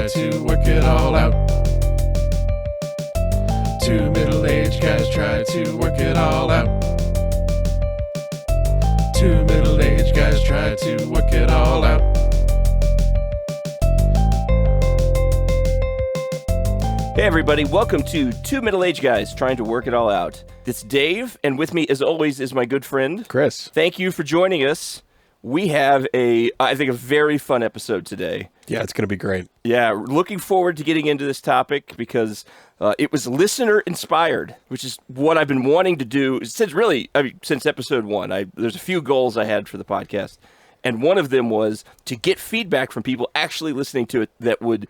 try to work it all out. Two middle-aged guys try to work it all out. Two middle-aged guys try to work it all out. Hey everybody, welcome to Two Middle-Aged Guys Trying to Work It All Out. It's Dave, and with me as always is my good friend Chris. Thank you for joining us. We have I think a very fun episode today. Yeah, it's going to be great. Yeah, looking forward to getting into this topic because it was listener inspired, which is what I've been wanting to do since episode one. There's a few goals I had for the podcast, and one of them was to get feedback from people actually listening to it that would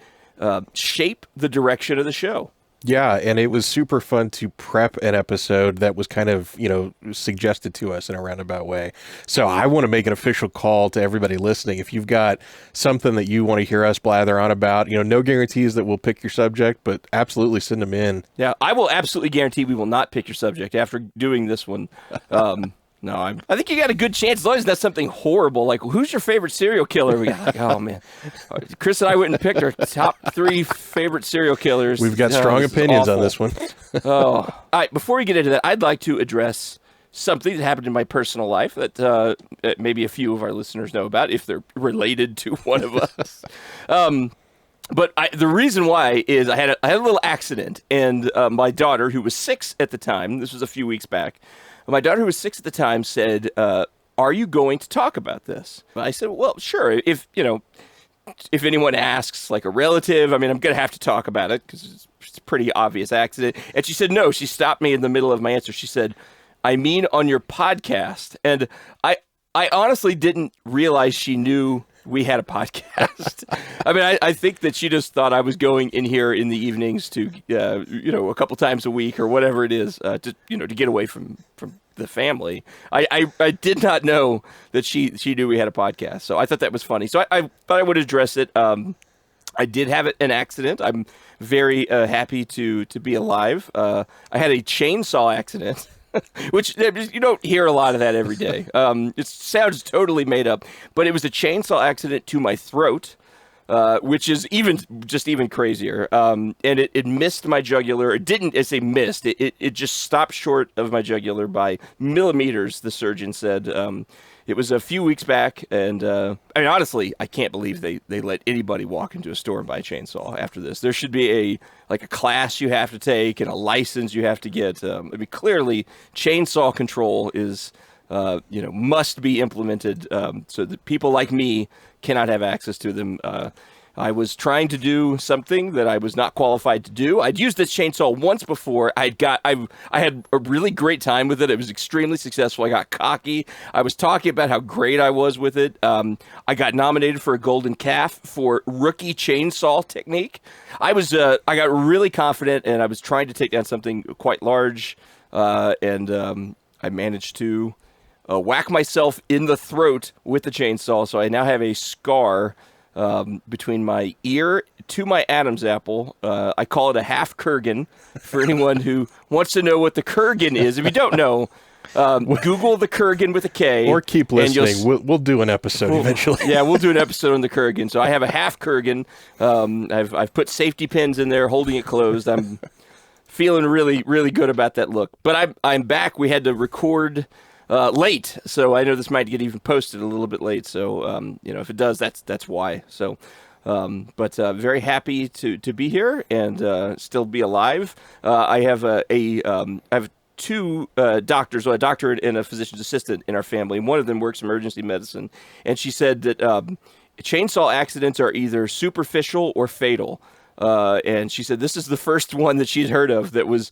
shape the direction of the show. Yeah, and it was super fun to prep an episode that was kind of, suggested to us in a roundabout way. So I want to make an official call to everybody listening. If you've got something that you want to hear us blather on about, no guarantees that we'll pick your subject, but absolutely send them in. Yeah, I will absolutely guarantee we will not pick your subject after doing this one. No, I think you got a good chance as long as that's something horrible. Like, who's your favorite serial killer? We got oh man, Chris and I went and picked our top 3 favorite serial killers. We've got strong opinions on this one. All right. Before we get into that, I'd like to address something that happened in my personal life that maybe a few of our listeners know about if they're related to one of us. But the reason why is I had a little accident, and my daughter, who was 6 at the time, this was a few weeks back. My daughter, who was 6 at the time, said, are you going to talk about this? I said, well, sure. If anyone asks, like a relative, I'm going to have to talk about it because it's a pretty obvious accident. And she said, no. She stopped me in the middle of my answer. She said, I mean on your podcast. And I honestly didn't realize she knew we had a podcast. I think that she just thought I was going in here in the evenings to, a couple times a week or whatever it is, to get away from the family. I did not know that she knew we had a podcast. So I thought that was funny. So I thought I would address it. I did have an accident. I'm very happy to be alive. I had a chainsaw accident. Which you don't hear a lot of that every day. It sounds totally made up, but it was a chainsaw accident to my throat, which is even crazier. And it missed my jugular. It didn't. I say missed. It just stopped short of my jugular by millimeters. The surgeon said. It was a few weeks back, and honestly, I can't believe they let anybody walk into a store and buy a chainsaw after this. There should be a class you have to take and a license you have to get. Clearly, chainsaw control is must be implemented so that people like me cannot have access to them. I was trying to do something that I was not qualified to do. I'd used this chainsaw once before. I had a really great time with it. It was extremely successful. I got cocky. I was talking about how great I was with it. I got nominated for a Golden Calf for rookie chainsaw technique. I got really confident, and I was trying to take down something quite large, and I managed to whack myself in the throat with the chainsaw. So I now have a scar between my ear to my Adam's apple. I call it a half Kurgan for anyone who wants to know what the Kurgan is. If you don't know, Google the Kurgan with a K. Or keep listening. We'll do an episode eventually. Yeah, we'll do an episode on the Kurgan. So I have a half Kurgan. I've put safety pins in there, holding it closed. I'm feeling really, really good about that look. But I'm back. We had to record late, so I know this might get even posted a little bit late. So if it does, that's why. So, but very happy to be here and still be alive. I have I have 2 doctors, a doctor and a physician's assistant in our family. One of them works emergency medicine, and she said that chainsaw accidents are either superficial or fatal. And she said this is the first one that she'd heard of that was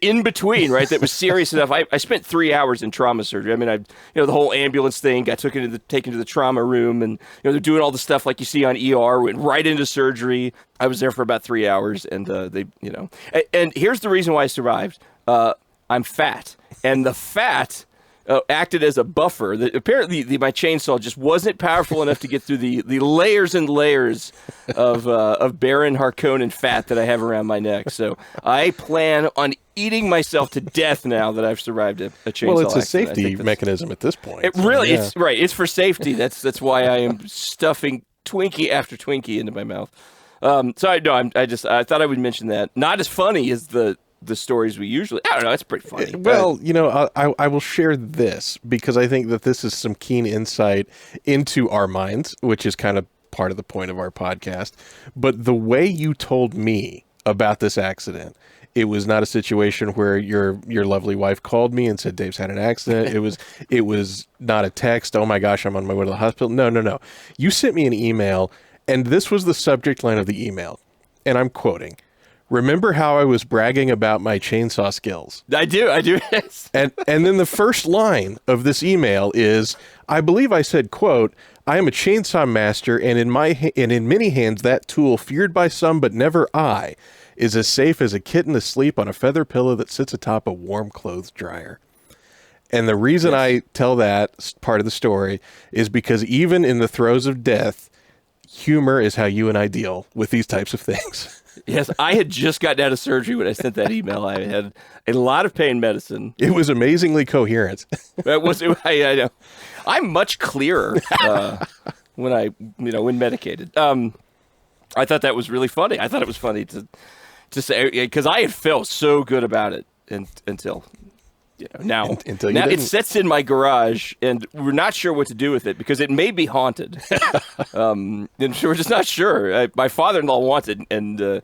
in between, right? That was serious enough. I spent 3 hours in trauma surgery. The whole ambulance thing, got taken to the trauma room, and they're doing all the stuff like you see on ER. Went right into surgery. I was there for about 3 hours, and and here's the reason why I survived. I'm fat, and the fat acted as a buffer. Apparently, my chainsaw just wasn't powerful enough to get through the layers and layers of Baron Harkonnen fat that I have around my neck. So I plan on eating myself to death now that I've survived a chainsaw. Well, it's a accident. safety mechanism at this point. It really, yeah. It's right. It's for safety. That's why I am stuffing Twinkie after Twinkie into my mouth. So I thought I would mention that. Not as funny as the stories we usually. I don't know. It's pretty funny. Well, I will share this because I think that this is some keen insight into our minds, which is kind of part of the point of our podcast. But the way you told me about this accident, it was not a situation where your lovely wife called me and said Dave's had an accident. It was not a text. Oh my gosh, I'm on my way to the hospital. No. You sent me an email, and this was the subject line of the email, and I'm quoting. Remember how I was bragging about my chainsaw skills? I do. and then the first line of this email is, I believe I said, quote, I am a chainsaw master, and in many hands that tool, feared by some but never I, is as safe as a kitten asleep on a feather pillow that sits atop a warm clothes dryer. And the reason I tell that part of the story is because even in the throes of death, humor is how you and I deal with these types of things. Yes, I had just gotten out of surgery when I sent that email. I had a lot of pain medicine. It was amazingly coherent. I know. I'm much clearer when medicated. I thought that was really funny. I thought it was funny to say, because I had felt so good about it until now. Until you now didn't. It sits in my garage, and we're not sure what to do with it because it may be haunted. And so we're just not sure. My father-in-law wants it, and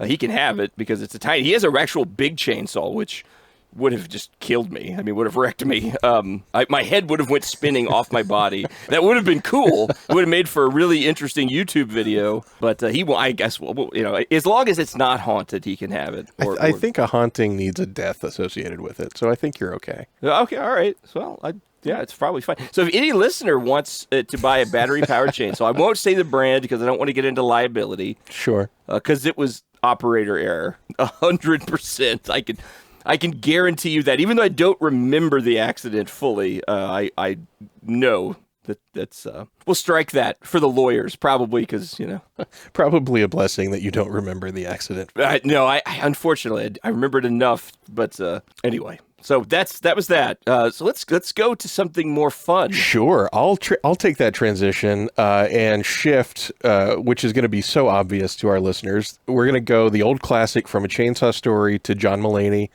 he can have it because it's a tiny. He has an actual big chainsaw, which would have just killed me. I mean, would have wrecked me. My head would have went spinning off my body. That would have been cool. It would have made for a really interesting YouTube video. But I guess, as long as it's not haunted, he can have it. I think a haunting needs a death associated with it. So I think you're okay. Okay, all right. Well, it's probably fine. So if any listener wants to buy a battery-powered chainsaw, I won't say the brand because I don't want to get into liability. Sure. Because it was operator error. 100%. I can guarantee you that, even though I don't remember the accident fully, I know that's we'll strike that for the lawyers, probably, because Probably a blessing that you don't remember the accident. No, I unfortunately I remembered enough, but anyway. So that was that. So let's go to something more fun. Sure, I'll take that transition and shift, which is going to be so obvious to our listeners. We're going to go the old classic From a Chainsaw Story to John Mulaney.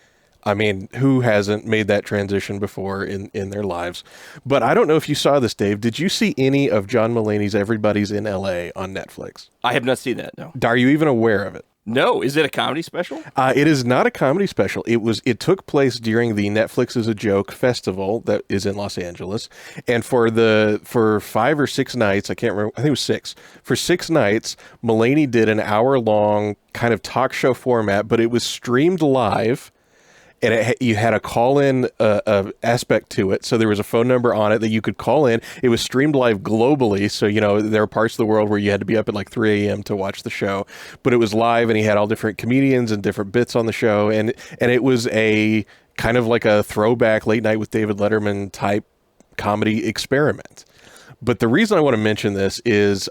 I mean, who hasn't made that transition before in their lives? But I don't know if you saw this, Dave. Did you see any of John Mulaney's Everybody's in L.A. on Netflix? I have not seen that, no. Are you even aware of it? No. Is it a comedy special? It is not a comedy special. It took place during the Netflix is a Joke festival that is in Los Angeles. And for 5 or 6 nights, I can't remember, I think it was 6. For 6 nights, Mulaney did an hour-long kind of talk show format, but it was streamed live. And you had a call-in aspect to it. So there was a phone number on it that you could call in. It was streamed live globally. So, there are parts of the world where you had to be up at like 3 a.m. to watch the show. But it was live, and he had all different comedians and different bits on the show. And it was a kind of like a throwback Late Night with David Letterman type comedy experiment. But the reason I want to mention this is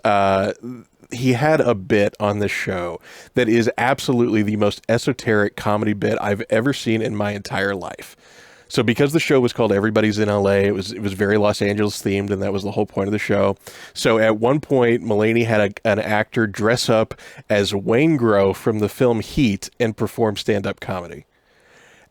he had a bit on this show that is absolutely the most esoteric comedy bit I've ever seen in my entire life. So because the show was called Everybody's in LA, it was very Los Angeles themed, and that was the whole point of the show. So at one point, Mulaney had an actor dress up as Waingro from the film Heat and perform stand-up comedy.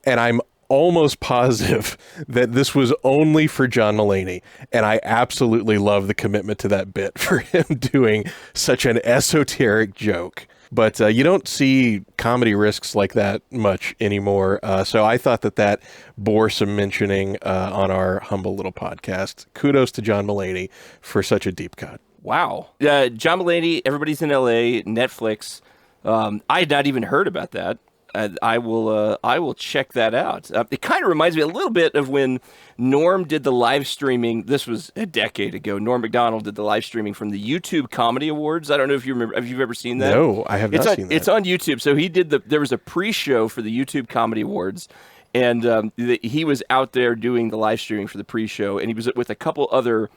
And I'm almost positive that this was only for John Mulaney, and I absolutely love the commitment to that bit for him doing such an esoteric joke. But you don't see comedy risks like that much anymore, so I thought that bore some mentioning on our humble little podcast. Kudos to John Mulaney for such a deep cut. Wow. John Mulaney, Everybody's in L.A., Netflix. I had not even heard about that. I will check that out. It kind of reminds me a little bit of when Norm did the live streaming. This was a decade ago. Norm Macdonald did the live streaming from the YouTube Comedy Awards. I don't know if you remember. Have you ever seen that? No, I have not seen that. It's on YouTube. So he did there was a pre-show for the YouTube Comedy Awards, and he was out there doing the live streaming for the pre-show, and he was with a couple other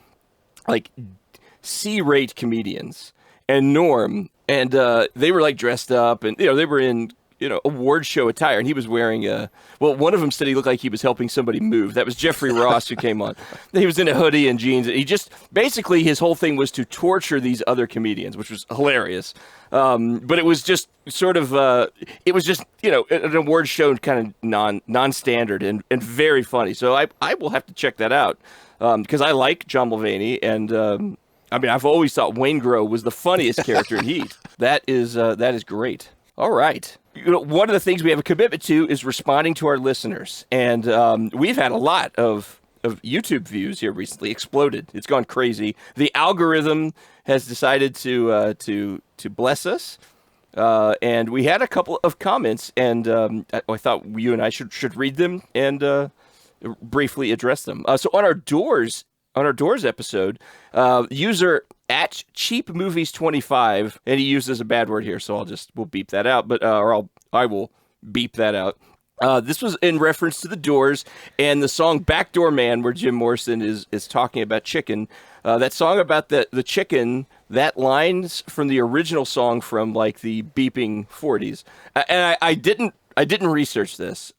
like C-rate comedians and Norm, and they were like dressed up, and they were in award show attire, and he was wearing one of them said he looked like he was helping somebody move. That was Jeffrey Ross who came on. He was in a hoodie and jeans. He just, basically his whole thing was to torture these other comedians, which was hilarious. But it was just sort of, it was just, an award show kind of non-standard and very funny. So I will have to check that out because I like John Mulaney, and I've always thought Wayne Grow was the funniest character in Heat. That is great. All right. One of the things we have a commitment to is responding to our listeners. And we've had a lot of YouTube views here recently. Exploded. It's gone crazy. The algorithm has decided to bless us. And we had a couple of comments, and I thought you and I should read them and briefly address them. So on our Doors episode, user at cheapmovies25, and he uses a bad word here, so we'll beep that out, but I will beep that out. This was in reference to the Doors and the song Backdoor Man, where Jim Morrison is talking about chicken. That song about the chicken, that line's from the original song from like the beeping 40s. And I didn't research this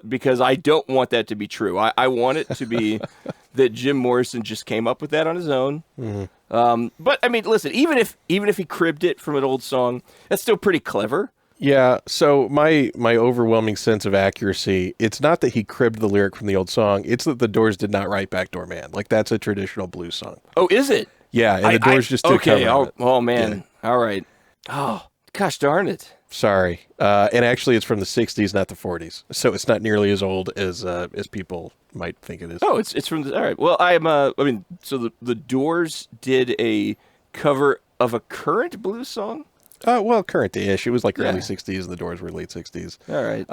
because I don't want that to be true. I want it to be that Jim Morrison just came up with that on his own. Mm-hmm. But I mean, listen, even if he cribbed it from an old song, that's still pretty clever. Yeah. So my overwhelming sense of accuracy, it's not that he cribbed the lyric from the old song. It's that the Doors did not write Backdoor Man. Like, that's a traditional blues song. Oh, is it? Yeah. And the Doors just took cover of it. Oh man. Yeah. All right. Oh, gosh darn it. Sorry. And actually, it's from the 60s, not the 40s. So it's not nearly as old as people might think it is. Oh, it's from the... All right. Well, so the Doors did a cover of a current blues song? Well, current-ish. It was like early 60s, and the Doors were late 60s. All right.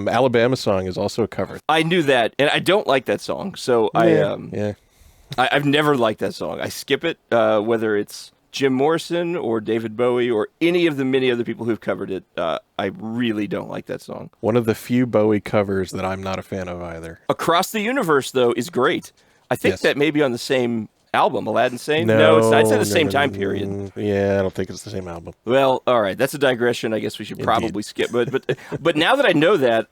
Alabama Song is also a cover. I knew that, and I don't like that song. So I've never liked that song. I skip it, whether it's Jim Morrison or David Bowie or any of the many other people who've covered it. I really don't like that song. One of the few Bowie covers that I'm not a fan of either. Across the Universe, though, is great. I think that may be on the same album, Aladdin Sane? No, it's at the same time period. Yeah, I don't think it's the same album. Well, all right, that's a digression. I guess we should probably skip. But now that I know that,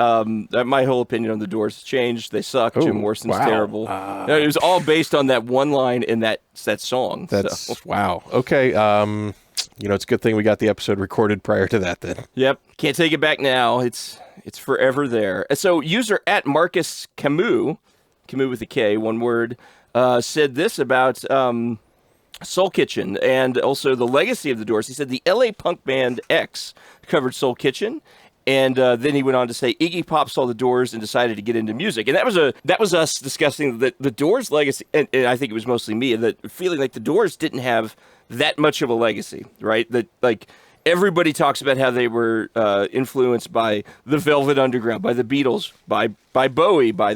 my whole opinion on the Doors has changed. They suck. Jim Morrison's terrible. It was all based on that one line in that song. Wow. Okay. It's a good thing we got the episode recorded prior to that. Then. Yep. Can't take it back now. It's forever there. So user at Marcus Camus with a K, one word. Said this about Soul Kitchen and also the legacy of the Doors. He said the LA punk band X covered Soul Kitchen, and then he went on to say Iggy Pop saw the Doors and decided to get into music. And that was us discussing the Doors' legacy, and I think it was mostly me, that feeling like the Doors didn't have that much of a legacy, right? That like everybody talks about how they were influenced by the Velvet Underground, by the Beatles, by Bowie, by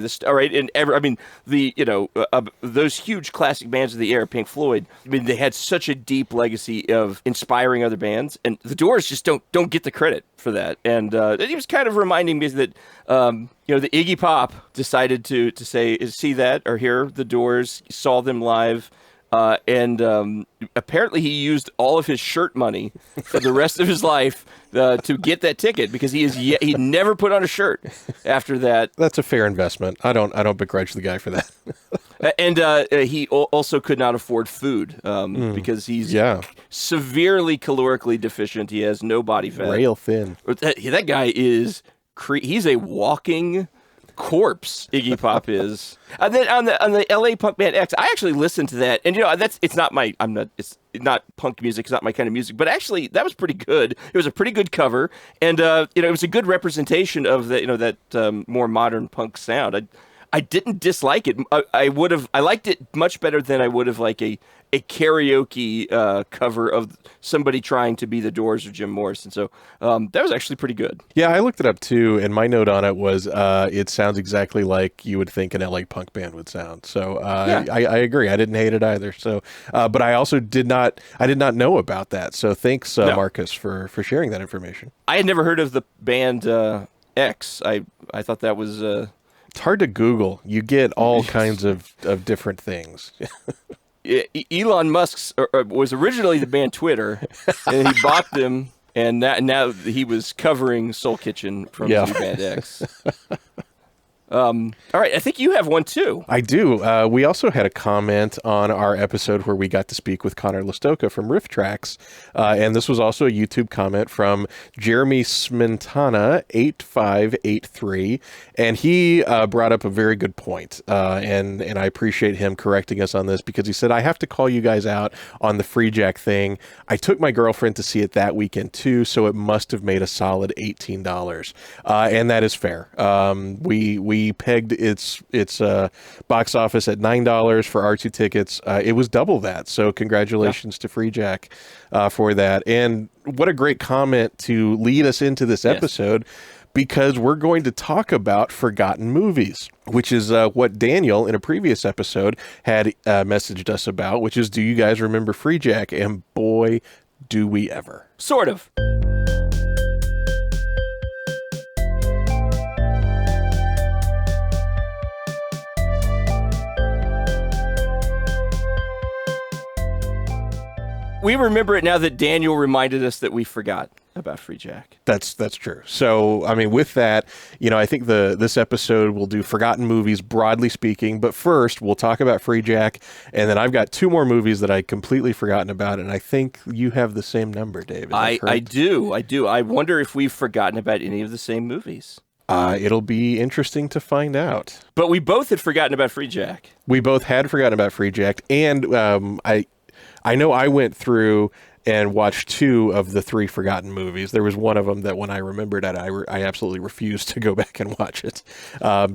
those huge classic bands of the era, Pink Floyd. I mean, they had such a deep legacy of inspiring other bands, and the Doors just don't get the credit for that. And he was kind of reminding me that the Iggy Pop decided to see that or hear the Doors, saw them live. And apparently he used all of his shirt money for the rest of his life to get that ticket because he never put on a shirt after that. That's a fair investment. I don't begrudge the guy for that. And he also could not afford food because he's severely calorically deficient. He has no body fat. Rail thin. That guy is he's a walking corpse. Iggy Pop is. And then on the LA punk band X, I actually listened to that, and it's not punk music, it's not my kind of music, but actually that was pretty good. It was a pretty good cover, and it was a good representation of that more modern punk sound. I didn't dislike it. I liked it much better than I would have like a karaoke cover of somebody trying to be the Doors or Jim Morrison. So that was actually pretty good. Yeah, I looked it up too, and my note on it was it sounds exactly like you would think an LA punk band would sound. So I agree. I didn't hate it either. So, but I also did not know about that. So thanks, Marcus, for sharing that information. I had never heard of the band X. I thought that was... It's hard to Google. You get all kinds of different things. Elon Musk's was originally the band Twitter, and he bought them And now he was covering Soul Kitchen from Zoo Band X. All right, I think you have one too. I do. We also had a comment on our episode where we got to speak with Connor Listoka from Riff Tracks, and this was also a YouTube comment from Jeremy Smintana 8583, and he brought up a very good point, and I appreciate him correcting us on this because he said, I have to call you guys out on the Free Jack thing. I took my girlfriend to see it that weekend too, so it must have made a solid $18, and that is fair. We pegged its box office at $9 for our 2 tickets. It was double that. So congratulations to Free Jack for that. And what a great comment to lead us into this episode, because we're going to talk about forgotten movies, which is what Daniel in a previous episode had messaged us about, which is, do you guys remember Free Jack? And boy, do we ever. Sort of. We remember it now that Daniel reminded us that we forgot about Free Jack. That's true. So, I mean, with that, I think this episode will do forgotten movies, broadly speaking. But first, we'll talk about Free Jack. And then I've got 2 more movies that I'd completely forgotten about. And I think you have the same number, David. I do. I wonder if we've forgotten about any of the same movies. It'll be interesting to find out. But we both had forgotten about Free Jack. We both had forgotten about Free Jack. And I know I went through and watched 2 of the 3 forgotten movies. There was one of them that when I remembered it, I absolutely refused to go back and watch it.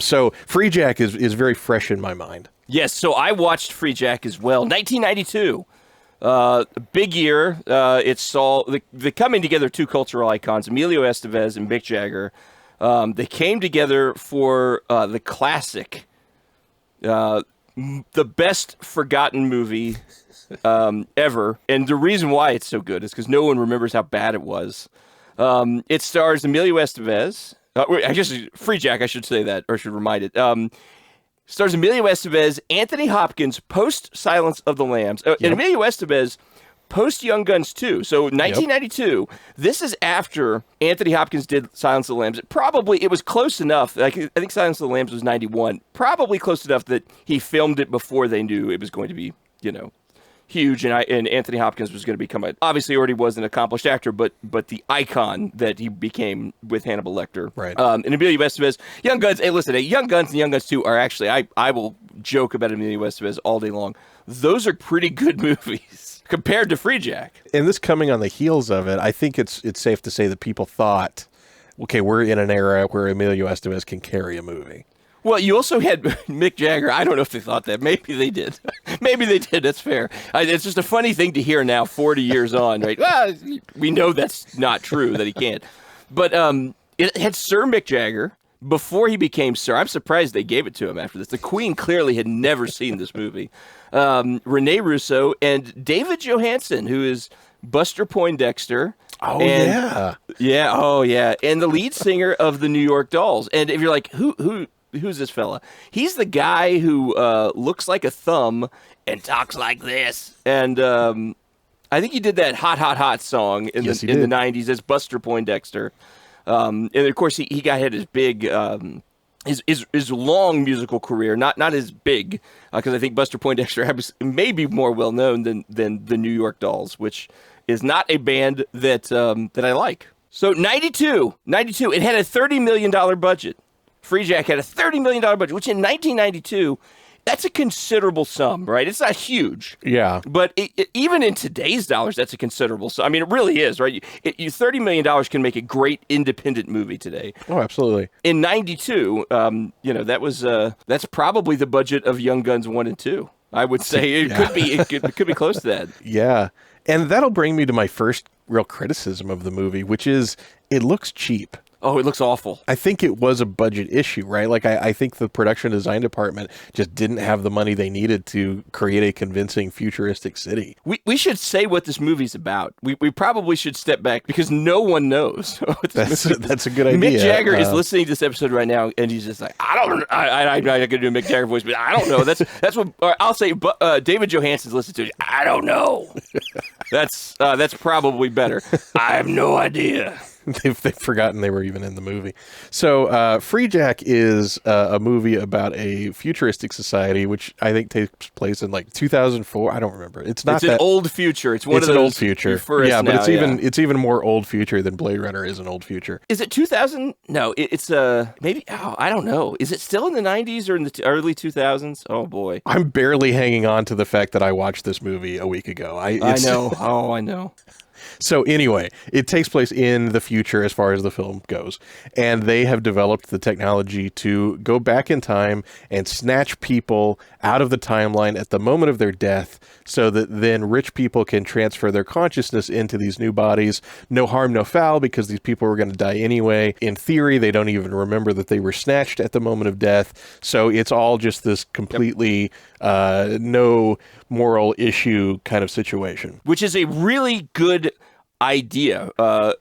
So Free Jack is very fresh in my mind. Yes, so I watched Free Jack as well. 1992. Big year. It saw the coming together of 2 cultural icons, Emilio Estevez and Mick Jagger. They came together for the classic, the best forgotten movie ever. And the reason why it's so good is because no one remembers how bad it was. It stars Emilio Estevez. I guess Free Jack, I should say that, or should remind it. Stars Emilio Estevez, Anthony Hopkins, post Silence of the Lambs, and Emilio Estevez post Young Guns 2. So 1992, this is after Anthony Hopkins did Silence of the Lambs. It was close enough. I think Silence of the Lambs was 91. Probably close enough that he filmed it before they knew it was going to be, huge, and Anthony Hopkins was going to become obviously already was an accomplished actor, but the icon that he became with Hannibal Lecter. Right. And Emilio Estevez, Young Guns. Hey, listen, Young Guns and Young Guns 2 are actually, I will joke about Emilio Estevez all day long. Those are pretty good movies compared to Free Jack. And this coming on the heels of it, I think it's safe to say that people thought, okay, we're in an era where Emilio Estevez can carry a movie. Well, you also had Mick Jagger. I don't know if they thought that. Maybe they did. Maybe they did. That's fair. It's just a funny thing to hear now, 40 years on, right? Well, we know that's not true, that he can't. But it had Sir Mick Jagger before he became Sir. I'm surprised they gave it to him after this. The Queen clearly had never seen this movie. Rene Russo and David Johansen, who is Buster Poindexter. Oh, yeah. Yeah, oh, yeah. And the lead singer of the New York Dolls. And if you're like, who's this fella? He's the guy who looks like a thumb and talks like this. And I think he did that Hot, Hot, Hot song in the 90s as Buster Poindexter. And of course, he had his big, his long musical career, not as big, because I think Buster Poindexter may be more well known than the New York Dolls, which is not a band that I like. So 92, it had a $30 million budget. Free Jack had a $30 million budget, which in 1992, that's a considerable sum, right? It's not huge. Yeah. But even in today's dollars, that's a considerable sum. I mean, it really is, right? $30 million can make a great independent movie today. Oh, absolutely. In 92, that's probably the budget of Young Guns 1 and 2. I would say it could be close to that. Yeah. And that'll bring me to my first real criticism of the movie, which is it looks cheap. Oh, it looks awful. I think it was a budget issue, right? Like, I think the production design department just didn't have the money they needed to create a convincing futuristic city. We should say what this movie's about. We probably should step back because no one knows. That's a good idea. Mick Jagger is listening to this episode right now, and he's just like, I'm not going to do a Mick Jagger voice, but I don't know. That's what I'll say. But David Johansen's listening to it. I don't know. That's probably better. I have no idea. They've forgotten they were even in the movie. So, Free Jack is a movie about a futuristic society, which I think takes place in like 2004. I don't remember. It's not It's an old future. It's one it's of an those old future. Euphorists Yeah, but now, it's even more old future than Blade Runner is an old future. Is it 2000? No, it's maybe. Oh, I don't know. Is it still in the 90s or in the early 2000s? Oh boy, I'm barely hanging on to the fact that I watched this movie a week ago. I know. Oh, I know. So anyway, it takes place in the future as far as the film goes, and they have developed the technology to go back in time and snatch people out of the timeline at the moment of their death so that then rich people can transfer their consciousness into these new bodies. No harm, no foul, because these people were going to die anyway. In theory, they don't even remember that they were snatched at the moment of death. So it's all just this completely no moral issue kind of situation. Which is a really good idea.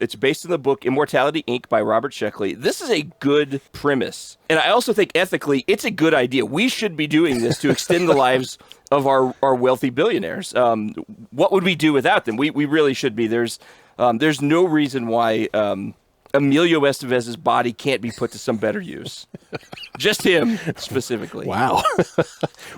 It's based on the book Immortality, Inc. by Robert Sheckley. This is a good premise. And I also think ethically, it's a good idea. We should be doing this to extend the lives of our wealthy billionaires. What would we do without them? We really should be. There's no reason why Emilio Estevez's body can't be put to some better use. Just him, specifically. Wow.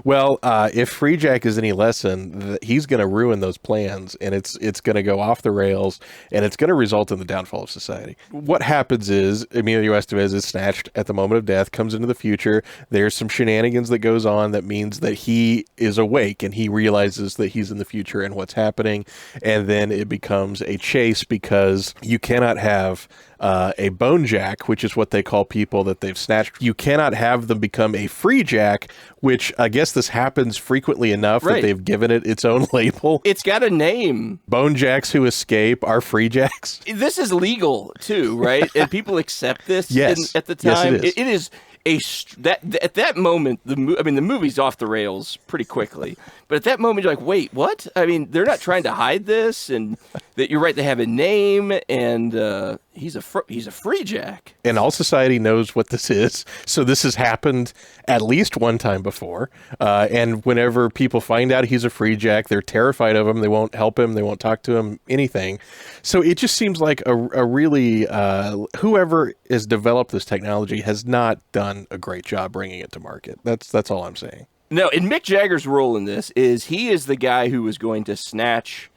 Well, if Free Jack is any lesson, he's going to ruin those plans, and it's going to go off the rails, and it's going to result in the downfall of society. What happens is Emilio Estevez is snatched at the moment of death, comes into the future. There's some shenanigans that goes on that means that he is awake, and he realizes that he's in the future and what's happening, and then it becomes a chase because you cannot have a bone jack, which is what they call people that they've snatched. You cannot have them become a free jack, which I guess this happens frequently enough that they've given it its own label. It's got a name. Bone jacks who escape are free jacks. This is legal too, right? And people accept this at the Yes, time. it is. It is at that moment, the movie's off the rails pretty quickly. But at that moment, you're like, wait, what? I mean, they're not trying to hide this, and that you're right. They have a name, and he's a free jack. And all society knows what this is. So this has happened at least one time before. And whenever people find out he's a free jack, they're terrified of him. They won't help him. They won't talk to him, anything. So it just seems like a really, whoever has developed this technology has not done a great job bringing it to market. That's all I'm saying. No, and Mick Jagger's role in this is he is the guy who was going to snatch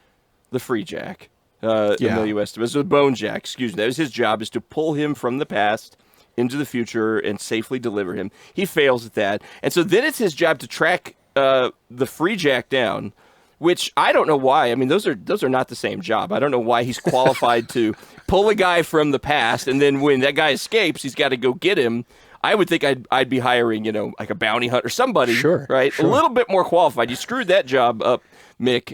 the free jack. Emilio Estevez, the bone jack, excuse me. That was his job, is to pull him from the past into the future and safely deliver him. He fails at that. And so then it's his job to track the free jack down, which I don't know why. I mean, those are not the same job. I don't know why he's qualified to pull a guy from the past, and then when that guy escapes, he's got to go get him. I would think I'd be hiring, like a bounty hunter, somebody, right? Sure. A little bit more qualified. You screwed that job up, Mick.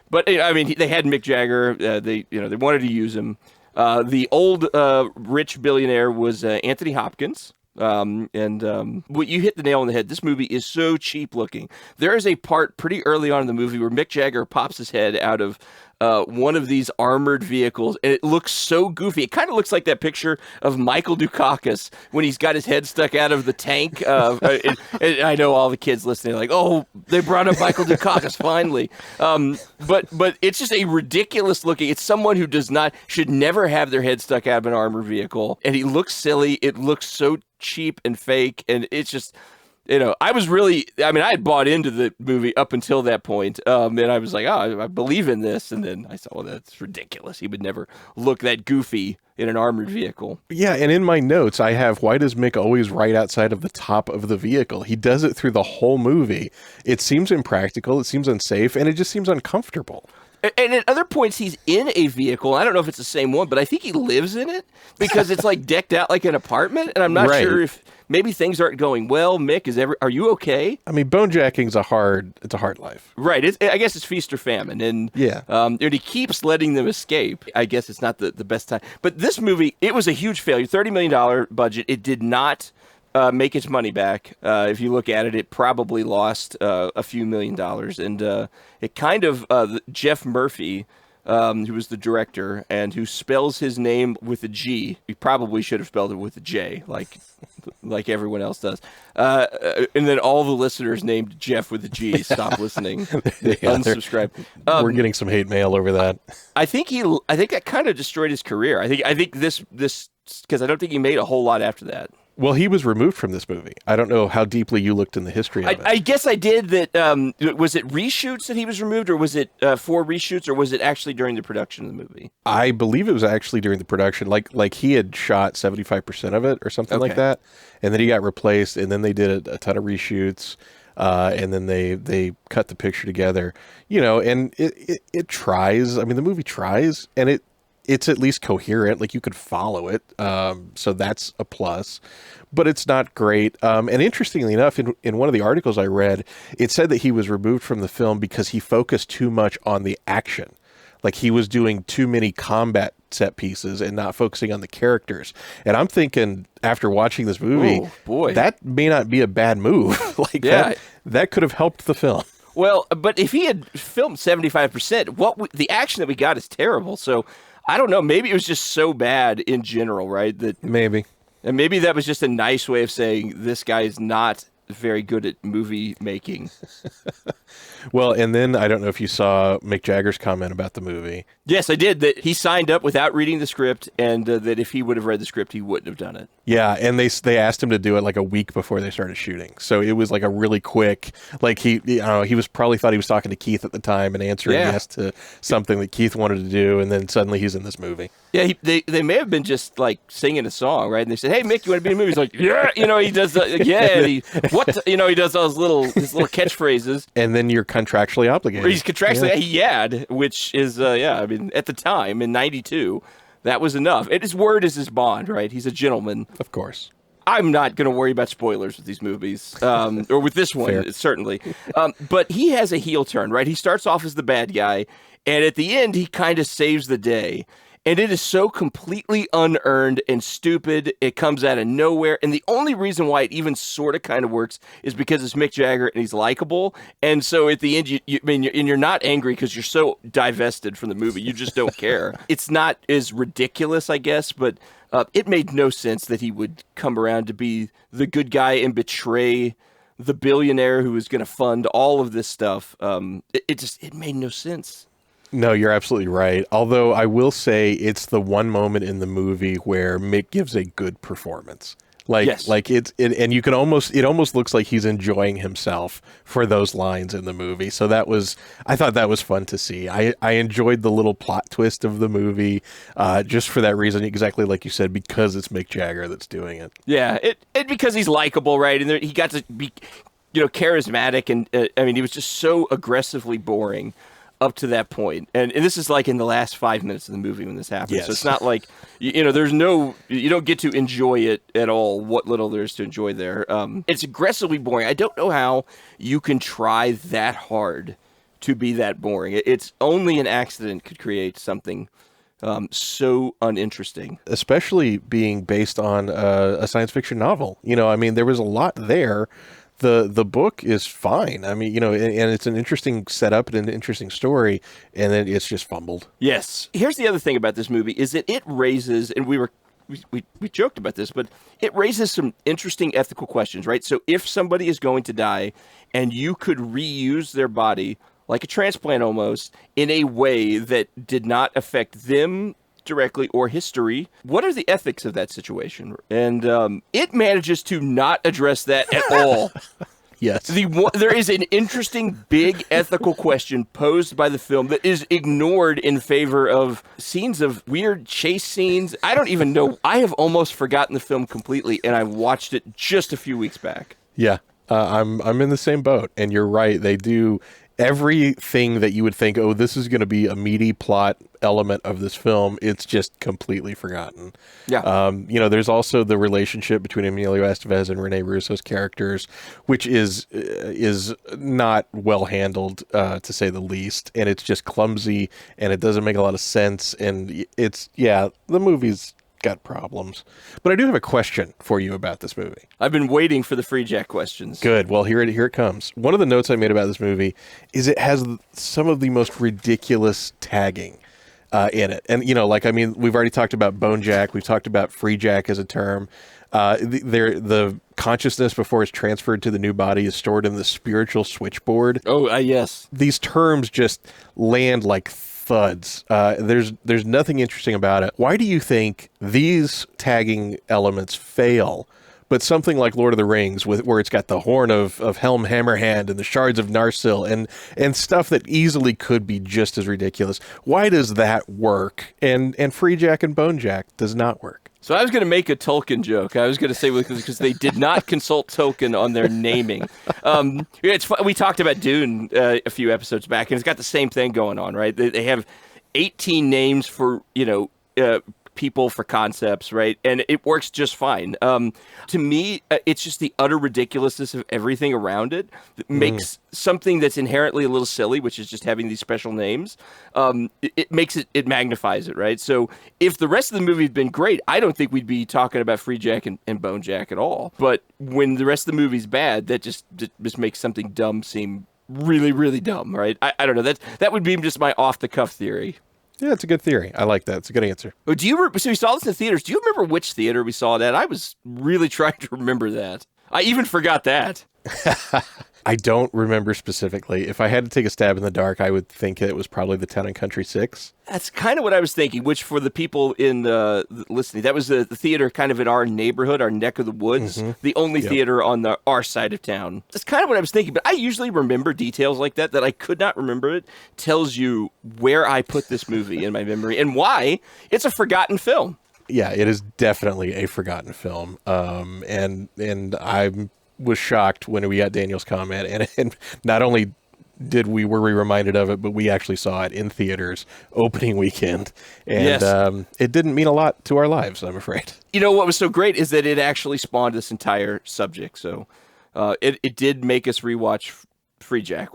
But I mean, they had Mick Jagger. They wanted to use him. The old rich billionaire was Anthony Hopkins. What you hit the nail on the head. This movie is so cheap looking. There is a part pretty early on in the movie where Mick Jagger pops his head out of one of these armored vehicles, and it looks so goofy. It kind of looks like that picture of Michael Dukakis when he's got his head stuck out of the tank. And I know all the kids listening are like, oh, they brought up Michael Dukakis finally. But it's just a ridiculous looking. It's someone who should never have their head stuck out of an armored vehicle, and he looks silly. It looks so cheap and fake, and it's just. I had bought into the movie up until that point, and I was like, oh, I believe in this, and then I saw, well, that's ridiculous. He would never look that goofy in an armored vehicle. Yeah, and in my notes, I have, why does Mick always right outside of the top of the vehicle? He does it through the whole movie. It seems impractical, it seems unsafe, and it just seems uncomfortable. And at other points, he's in a vehicle. I don't know if it's the same one, but I think he lives in it because it's like decked out like an apartment. And I'm not sure if maybe things aren't going well. Mick, are you okay? I mean, bonejacking's a hard life. Right. I guess it's feast or famine. And and he keeps letting them escape. I guess it's not the best time. But this movie, it was a huge failure. $30 million budget. It did not make its money back. If you look at it, it probably lost a few $1 million. And it kind of, Jeff Murphy, who was the director and who spells his name with a G. He probably should have spelled it with a J, like everyone else does. And then all the listeners named Jeff with a G stop listening, unsubscribe. We're getting some hate mail over that. I think that kind of destroyed his career. I think this because I don't think he made a whole lot after that. Well, he was removed from this movie. I don't know how deeply you looked in the history of it. I guess I did that. Was it reshoots that he was removed, or was it for reshoots, or was it actually during the production of the movie? I believe it was actually during the production. Like he had shot 75% of it or something like that. And then he got replaced, and then they did a ton of reshoots. And then they cut the picture together, and it tries. I mean, the movie tries, and it's at least coherent. Like, you could follow it. So that's a plus, but it's not great. And interestingly enough, in one of the articles I read, it said that he was removed from the film because he focused too much on the action. Like, he was doing too many combat set pieces and not focusing on the characters. And I'm thinking, after watching this movie, that may not be a bad move. That could have helped the film. Well, but if he had filmed 75%, the action that we got is terrible. So I don't know. Maybe it was just so bad in general, right? Maybe. And maybe that was just a nice way of saying this guy is not very good at movie making. Well, and then I don't know if you saw Mick Jagger's comment about the movie. Yes, I did. That he signed up without reading the script, and that if he would have read the script, he wouldn't have done it. Yeah, and they asked him to do it like a week before they started shooting. So it was like a really quick, like he was probably thought he was talking to Keith at the time and answering yes to something that Keith wanted to do, and then suddenly he's in this movie. Yeah, they may have been just like singing a song, right? And they said, "Hey, Mick, you want to be in a movie?" He's like, "Yeah," he does, yeah, he does all his little catchphrases, and then you're contractually obligated. He's contractually, which is I mean, at the time in '92, that was enough. And his word is his bond, right? He's a gentleman, of course. I'm not going to worry about spoilers with these movies, or with this one, certainly. But he has a heel turn, right? He starts off as the bad guy, and at the end, he kind of saves the day. And it is so completely unearned and stupid. It comes out of nowhere. And the only reason why it even sort of kind of works is because it's Mick Jagger and he's likable. And so at the end, you're not angry because you're so divested from the movie. You just don't care. It's not as ridiculous, I guess, but it made no sense that he would come around to be the good guy and betray the billionaire who was going to fund all of this stuff. It made no sense. No, you're absolutely right. Although I will say it's the one moment in the movie where Mick gives a good performance. And you can it almost looks like he's enjoying himself for those lines in the movie. So I thought that was fun to see. I enjoyed the little plot twist of the movie, just for that reason, exactly like you said, because it's Mick Jagger that's doing it. Yeah, it because he's likable, right? And he got to be, charismatic, and I mean, he was just so aggressively boring up to that point. And this is like in the last 5 minutes of the movie when this happens. Yes. So it's not like, you don't get to enjoy it at all, what little there's to enjoy there. It's aggressively boring. I don't know how you can try that hard to be that boring. It's only an accident could create something so uninteresting. Especially being based on a science fiction novel. I mean, there was a lot there. The book is fine. I mean, and it's an interesting setup and an interesting story, and then it's just fumbled. Yes. Here's the other thing about this movie is that it raises, and we joked about this, but it raises some interesting ethical questions, right? So if somebody is going to die and you could reuse their body, like a transplant almost, in a way that did not affect them directly or history, what are the ethics of that situation? And it manages to not address that at all. Yes. There is an interesting big ethical question posed by the film that is ignored in favor of scenes of weird chase scenes. I don't even know. I have almost forgotten the film completely, and I watched it just a few weeks back. Yeah, I'm in the same boat, and you're right. They do everything that you would think, oh, this is going to be a meaty plot element of this film. It's just completely forgotten. Yeah. There's also the relationship between Emilio Estevez and Rene Russo's characters, which is not well handled, to say the least. And it's just clumsy, and it doesn't make a lot of sense. And the movie's got problems. But I do have a question for you about this movie. I've been waiting for the Free Jack questions. Good. Well, here it comes. One of the notes I made about this movie is it has some of the most ridiculous tagging in it. And, you know, like, I mean, we've already talked about Bone Jack. We've talked about Free Jack as a term. The consciousness before it's transferred to the new body is stored in the spiritual switchboard. Oh, yes. These terms just land like thuds. There's nothing interesting about it. Why do you think these tagging elements fail, but something like Lord of the Rings, where it's got the horn of Helm Hammerhand and the shards of Narsil and stuff that easily could be just as ridiculous, why does that work? And Free Jack and Bone Jack does not work. So I was going to make a Tolkien joke. I was going to say because they did not consult Tolkien on their naming. It's fun. We talked about Dune a few episodes back, and it's got the same thing going on, right? They have 18 names for, people, for concepts, right? And it works just fine. To me, it's just the utter ridiculousness of everything around it that makes something that's inherently a little silly, which is just having these special names. It magnifies it, right? So if the rest of the movie had been great, I don't think we'd be talking about Free Jack and Bone Jack at all. But when the rest of the movie's bad, that just makes something dumb seem really, really dumb, right? I don't know. That would be just my off-the-cuff theory. Yeah, it's a good theory. I like that. It's a good answer. Oh, so we saw this in theaters. Do you remember which theater we saw it at? I was really trying to remember that. I even forgot that. I don't remember specifically. If I had to take a stab in the dark, I would think it was probably the Town and Country 6. That's kind of what I was thinking, which for the people in listening, that was the theater kind of in our neighborhood, our neck of the woods, the only theater on our side of town. That's kind of what I was thinking, but I usually remember details like that I could not remember. It tells you where I put this movie in my memory and why it's a forgotten film. Yeah, it is definitely a forgotten film. And I was shocked when we got Daniel's comment, and not only were we reminded of it, but we actually saw it in theaters opening weekend, and it didn't mean a lot to our lives, I'm afraid. You know what was so great is that it actually spawned this entire subject. So it did make us rewatch Free Jack,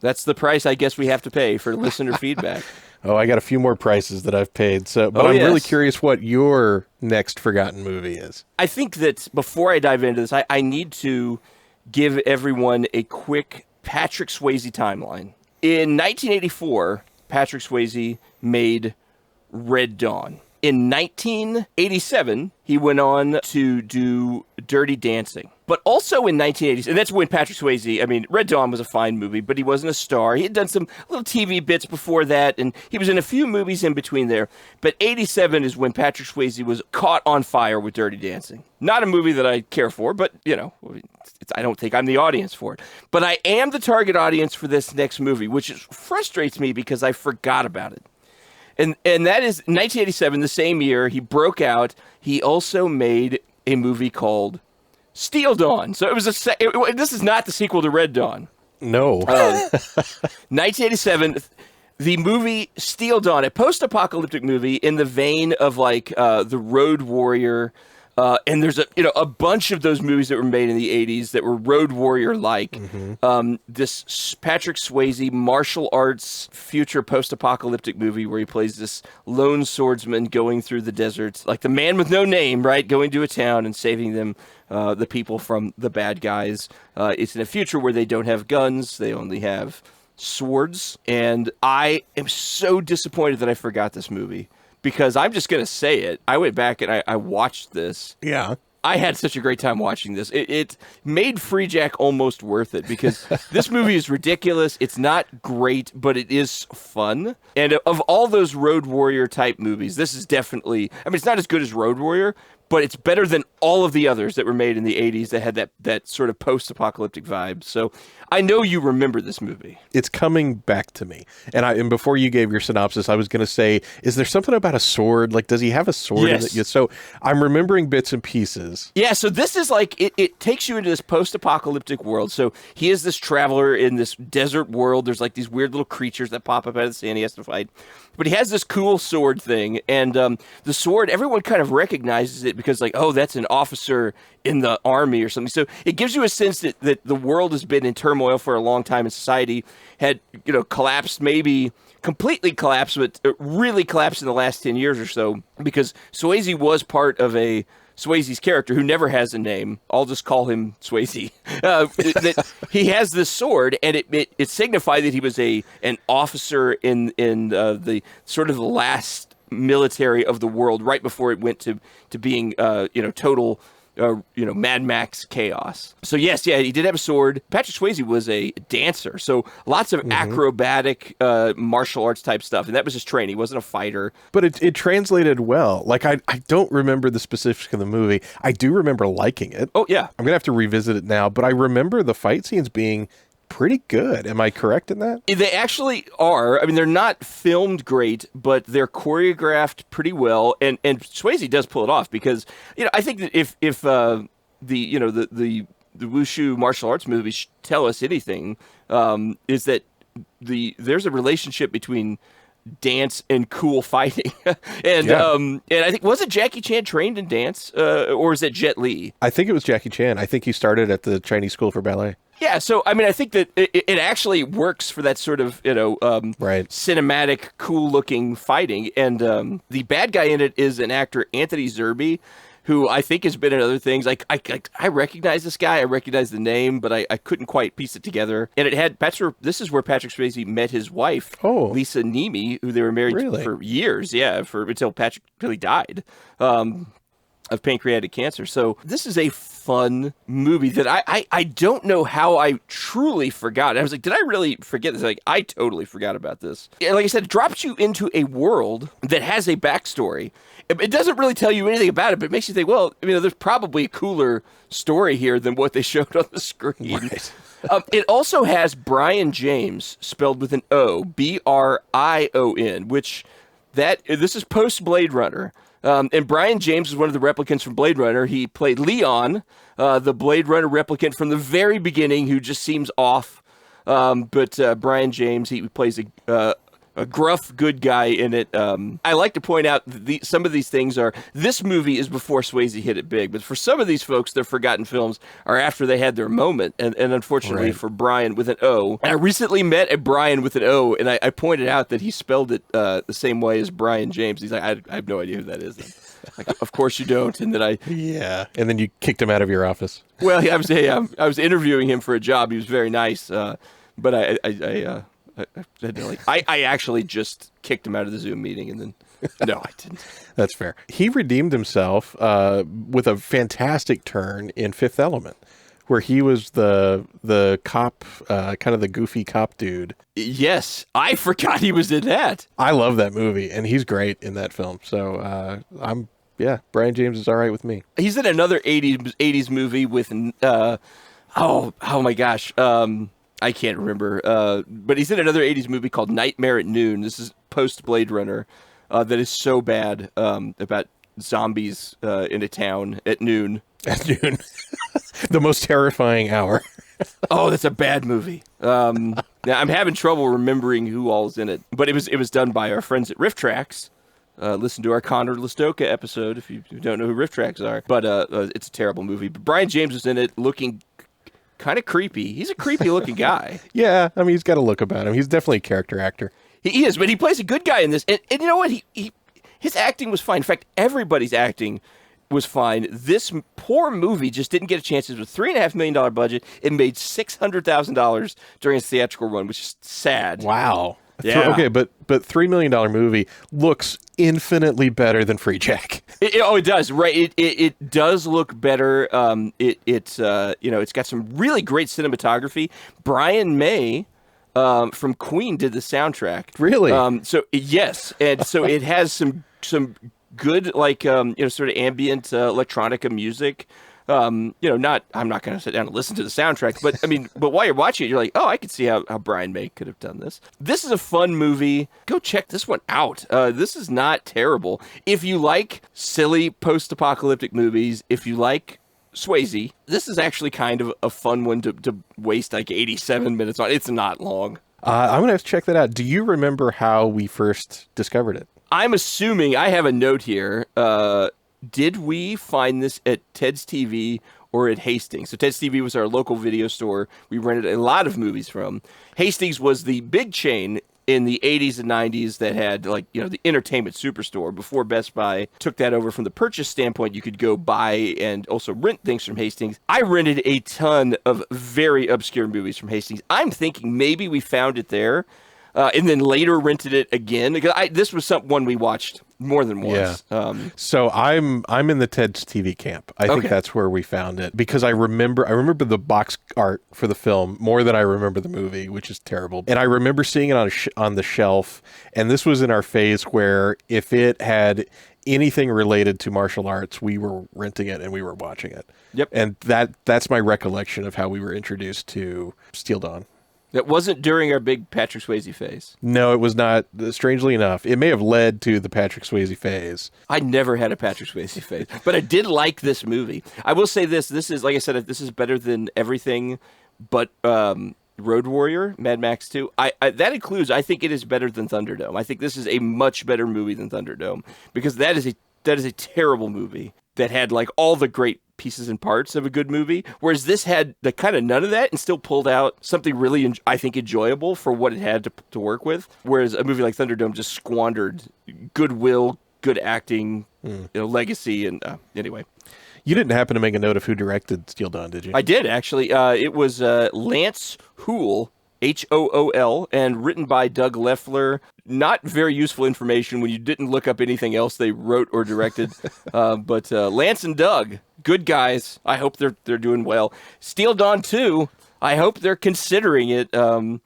that's the price I guess we have to pay for listener feedback. Oh, I got a few more prices that I've paid. But I'm really curious what your next forgotten movie is. I think that before I dive into this, I need to give everyone a quick Patrick Swayze timeline. In 1984, Patrick Swayze made Red Dawn. In 1987, he went on to do Dirty Dancing. But also in 1980s, and that's when Patrick Swayze, Red Dawn was a fine movie, but he wasn't a star. He had done some little TV bits before that, and he was in a few movies in between there. But 87 is when Patrick Swayze was caught on fire with Dirty Dancing. Not a movie that I care for, but, I don't think I'm the audience for it. But I am the target audience for this next movie, which frustrates me because I forgot about it. And that is 1987, the same year he broke out. He also made a movie called Steel Dawn. So it was this is not the sequel to Red Dawn. No. 1987, the movie Steel Dawn, a post-apocalyptic movie in the vein of like the Road Warrior. And there's a bunch of those movies that were made in the 80s that were Road Warrior-like. This Patrick Swayze martial arts future post-apocalyptic movie where he plays this lone swordsman going through the desert, like the man with no name, right? Going to a town and saving them, the people from the bad guys. It's in a future where they don't have guns. They only have swords. And I am so disappointed that I forgot this movie. Because I'm just going to say it. I went back and I watched this. Yeah. I had such a great time watching this. It made Free Jack almost worth it because this movie is ridiculous. It's not great, but it is fun. And of all those Road Warrior type movies, this is definitely, it's not as good as Road Warrior, but it's better than all of the others that were made in the 80s that had that sort of post-apocalyptic vibe. So I know you remember this movie. It's coming back to me. And before you gave your synopsis, I was going to say, is there something about a sword? Like, does he have a sword? Yes. So I'm remembering bits and pieces. Yeah, so this is like, it takes you into this post-apocalyptic world. So he is this traveler in this desert world. There's like these weird little creatures that pop up out of the sand he has to fight. But he has this cool sword thing, and the sword, everyone kind of recognizes it because, like, oh, that's an officer in the army or something. So it gives you a sense that the world has been in turmoil for a long time, and society had, collapsed, maybe completely collapsed, but really collapsed in the last 10 years or so, because Swayze was part of a Swayze's character, who never has a name, I'll just call him Swayze, that he has this sword, and it signified that he was an officer in the sort of the last military of the world, right before it went to being total Mad Max chaos. So yes, yeah, he did have a sword. Patrick Swayze was a dancer, so lots of acrobatic martial arts type stuff, and that was his training. He wasn't a fighter. But it translated well. Like, I don't remember the specifics of the movie. I do remember liking it. Oh, yeah. I'm going to have to revisit it now, but I remember the fight scenes being pretty good. Am I correct in that? They actually are. I mean, they're not filmed great, but they're choreographed pretty well, and Swayze does pull it off because I think that if the wushu martial arts movies tell us anything, is that there's a relationship between dance and cool fighting, and I think, was it Jackie Chan trained in dance, or is it Jet Li? I think it was Jackie Chan. I think he started at the Chinese School for Ballet. Yeah, so I mean, I think that it actually works for that sort of cinematic, cool-looking fighting. And the bad guy in it is an actor, Anthony Zerbe, who I think has been in other things. I recognize this guy, I recognize the name, but I couldn't quite piece it together. And it had this is where Patrick Swayze met his wife, Lisa Nemi, who they were married for years, until Patrick really died of pancreatic cancer. So this is a fun movie that I don't know how I truly forgot. I was like, did I really forget this? Like, I totally forgot about this. And like I said, it drops you into a world that has a backstory. It doesn't really tell you anything about it, but it makes you think, well, there's probably a cooler story here than what they showed on the screen. Right. It also has Brian James, spelled with an O, Brion, which this is post Blade Runner. And Brian James is one of the replicants from Blade Runner. He played Leon, the Blade Runner replicant from the very beginning, who just seems off. But Brian James, he plays a gruff good guy in it. I like to point out that some of these things this movie is before Swayze hit it big, but for some of these folks, their forgotten films are after they had their moment, and unfortunately for Brian with an O. And I recently met a Brian with an O, and I pointed out that he spelled it the same way as Brian James. He's like, I have no idea who that is. Like, of course you don't. And then and then you kicked him out of your office. Well, I was interviewing him for a job. He was very nice, but I actually just kicked him out of the Zoom meeting, and then no, I didn't. That's fair. He redeemed himself with a fantastic turn in Fifth Element, where he was the cop, kind of the goofy cop dude. Yes, I forgot he was in that. I love that movie, and he's great in that film. So Brian James is all right with me. He's in another 80s movie with oh my gosh. I can't remember, but he's in another 80s movie called Nightmare at Noon. This is post-Blade Runner that is so bad, about zombies in a town at noon. At noon. The most terrifying hour. Oh, that's a bad movie. Now, I'm having trouble remembering who all's in it, but it was done by our friends at Riff Tracks. Listen to our Connor Listoka episode if you don't know who Riff Tracks are. But it's a terrible movie. But Brian James was in it looking kind of creepy. He's a creepy looking guy. Yeah, I mean, he's got a look about him. He's definitely a character actor. He is, but he plays a good guy in this. And you know what? His acting was fine. In fact, everybody's acting was fine. This poor movie just didn't get a chance. It was a $3.5 million budget. It made $600,000 during its theatrical run, which is sad. Wow. Yeah. Okay, but $3 million movie looks infinitely better than Free Jack. It does, right? It does look better. It's got some really great cinematography. Brian May from Queen did the soundtrack. Really? So yes, and so it has some good sort of ambient electronica music. I'm not going to sit down and listen to the soundtrack, but while you're watching it, you're like, oh, I could see how Brian May could have done this. This is a fun movie. Go check this one out. This is not terrible. If you like silly post-apocalyptic movies, if you like Swayze, this is actually kind of a fun one to waste like 87 minutes on. It's not long. I'm going to have to check that out. Do you remember how we first discovered it? I'm assuming, I have a note here, did we find this at Ted's TV or at Hastings? So Ted's TV was our local video store we rented a lot of movies from. Hastings was the big chain in the 80s and 90s that had like, the entertainment superstore before Best Buy took that over from the purchase standpoint. You could go buy and also rent things from Hastings. I rented a ton of very obscure movies from Hastings. I'm thinking maybe we found it there. And then later rented it again because this was one we watched more than once. Yeah. So I'm in the Ted's TV camp. I think that's where we found it because I remember the box art for the film more than I remember the movie, which is terrible. And I remember seeing it on the shelf. And this was in our phase where if it had anything related to martial arts, we were renting it and we were watching it. Yep. And that's my recollection of how we were introduced to Steel Dawn. It wasn't during our big Patrick Swayze phase. No, it was not. Strangely enough, it may have led to the Patrick Swayze phase. I never had a Patrick Swayze phase, but I did like this movie. I will say this is, like I said, this is better than everything but Road Warrior, Mad Max 2. That includes, I think it is better than Thunderdome. I think this is a much better movie than Thunderdome because that is a terrible movie that had like all the great pieces and parts of a good movie, whereas this had the kind of none of that and still pulled out something really, I think, enjoyable for what it had to work with, whereas a movie like Thunderdome just squandered goodwill, good acting, legacy, and anyway. You didn't happen to make a note of who directed Steel Dawn, did you? I did, actually. It was Lance Hool, Hool, and written by Doug Leffler. Not very useful information when you didn't look up anything else they wrote or directed. But Lance and Doug, good guys. I hope they're doing well. Steel Dawn 2, I hope they're considering it kind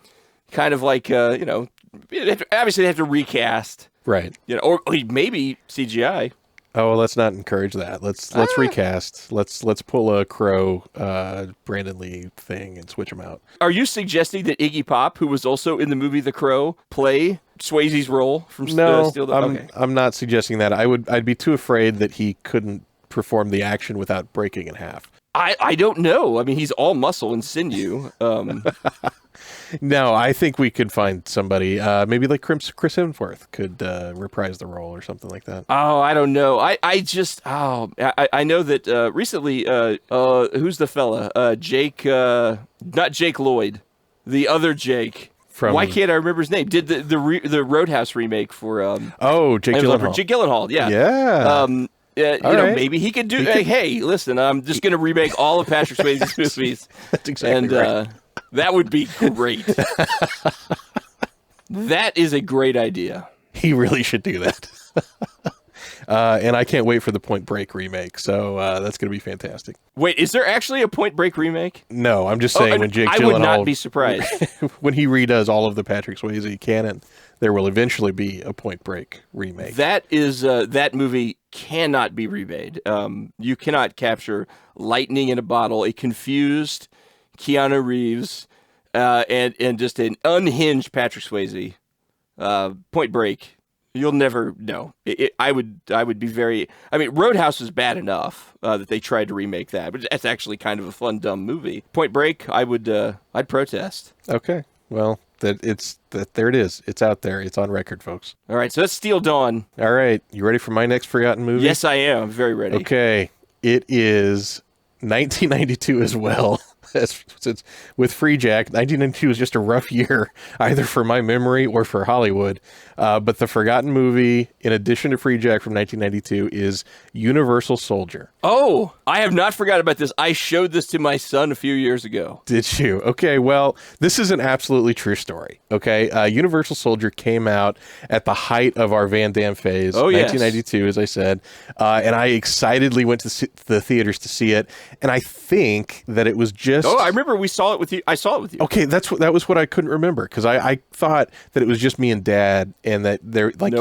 of like, obviously they have to recast. Right. Or maybe CGI. Oh, well, let's not encourage that. Let's recast. Let's pull a Crow, Brandon Lee thing and switch them out. Are you suggesting that Iggy Pop, who was also in the movie The Crow, play Swayze's role from Steel Dawn? I'm not suggesting that. I'd be too afraid that he couldn't perform the action without breaking in half. I don't know. I mean, he's all muscle and sinew. No, I think we could find somebody, maybe like Chris Hemsworth could reprise the role or something like that. Oh, I don't know. I know that recently, who's the fella? Jake, not Jake Lloyd, the other Jake. Why can't I remember his name? Did the Roadhouse remake for? Jake Gyllenhaal. Jake Gyllenhaal, yeah. Yeah. Maybe he could do. Hey, listen, I'm just going to remake all of Patrick Swayze's movies. That's exactly right. That would be great. That is a great idea. He really should do that. And I can't wait for the Point Break remake. So that's going to be fantastic. Wait, is there actually a Point Break remake? No, I'm just saying when Jake Gyllenhaal... I would not be surprised. When he redoes all of the Patrick Swayze canon, there will eventually be a Point Break remake. That is that movie cannot be remade. You cannot capture lightning in a bottle, a confused Keanu Reeves, and just an unhinged Patrick Swayze. Point Break. You'll never know. I would be very... I mean, Roadhouse is bad enough that they tried to remake that, but that's actually kind of a fun, dumb movie. Point Break, I'd protest. Okay. Well, there it is. It's out there. It's on record, folks. All right, so that's Steel Dawn. All right. You ready for my next forgotten movie? Yes, I am. I'm very ready. Okay. It is 1992 as well. Since with Free Jack, 1992 was just a rough year, either for my memory or for Hollywood. But the forgotten movie, in addition to Free Jack from 1992, is Universal Soldier. Oh, I have not forgotten about this. I showed this to my son a few years ago. Did you? Okay, well, this is an absolutely true story. Okay, Universal Soldier came out at the height of our Van Damme phase, 1992, as I said, and I excitedly went to the theaters to see it, and I think that it was just... Oh, I remember we saw it with you. I saw it with you. Okay, that was what I couldn't remember, because I thought that it was just me and Dad, and that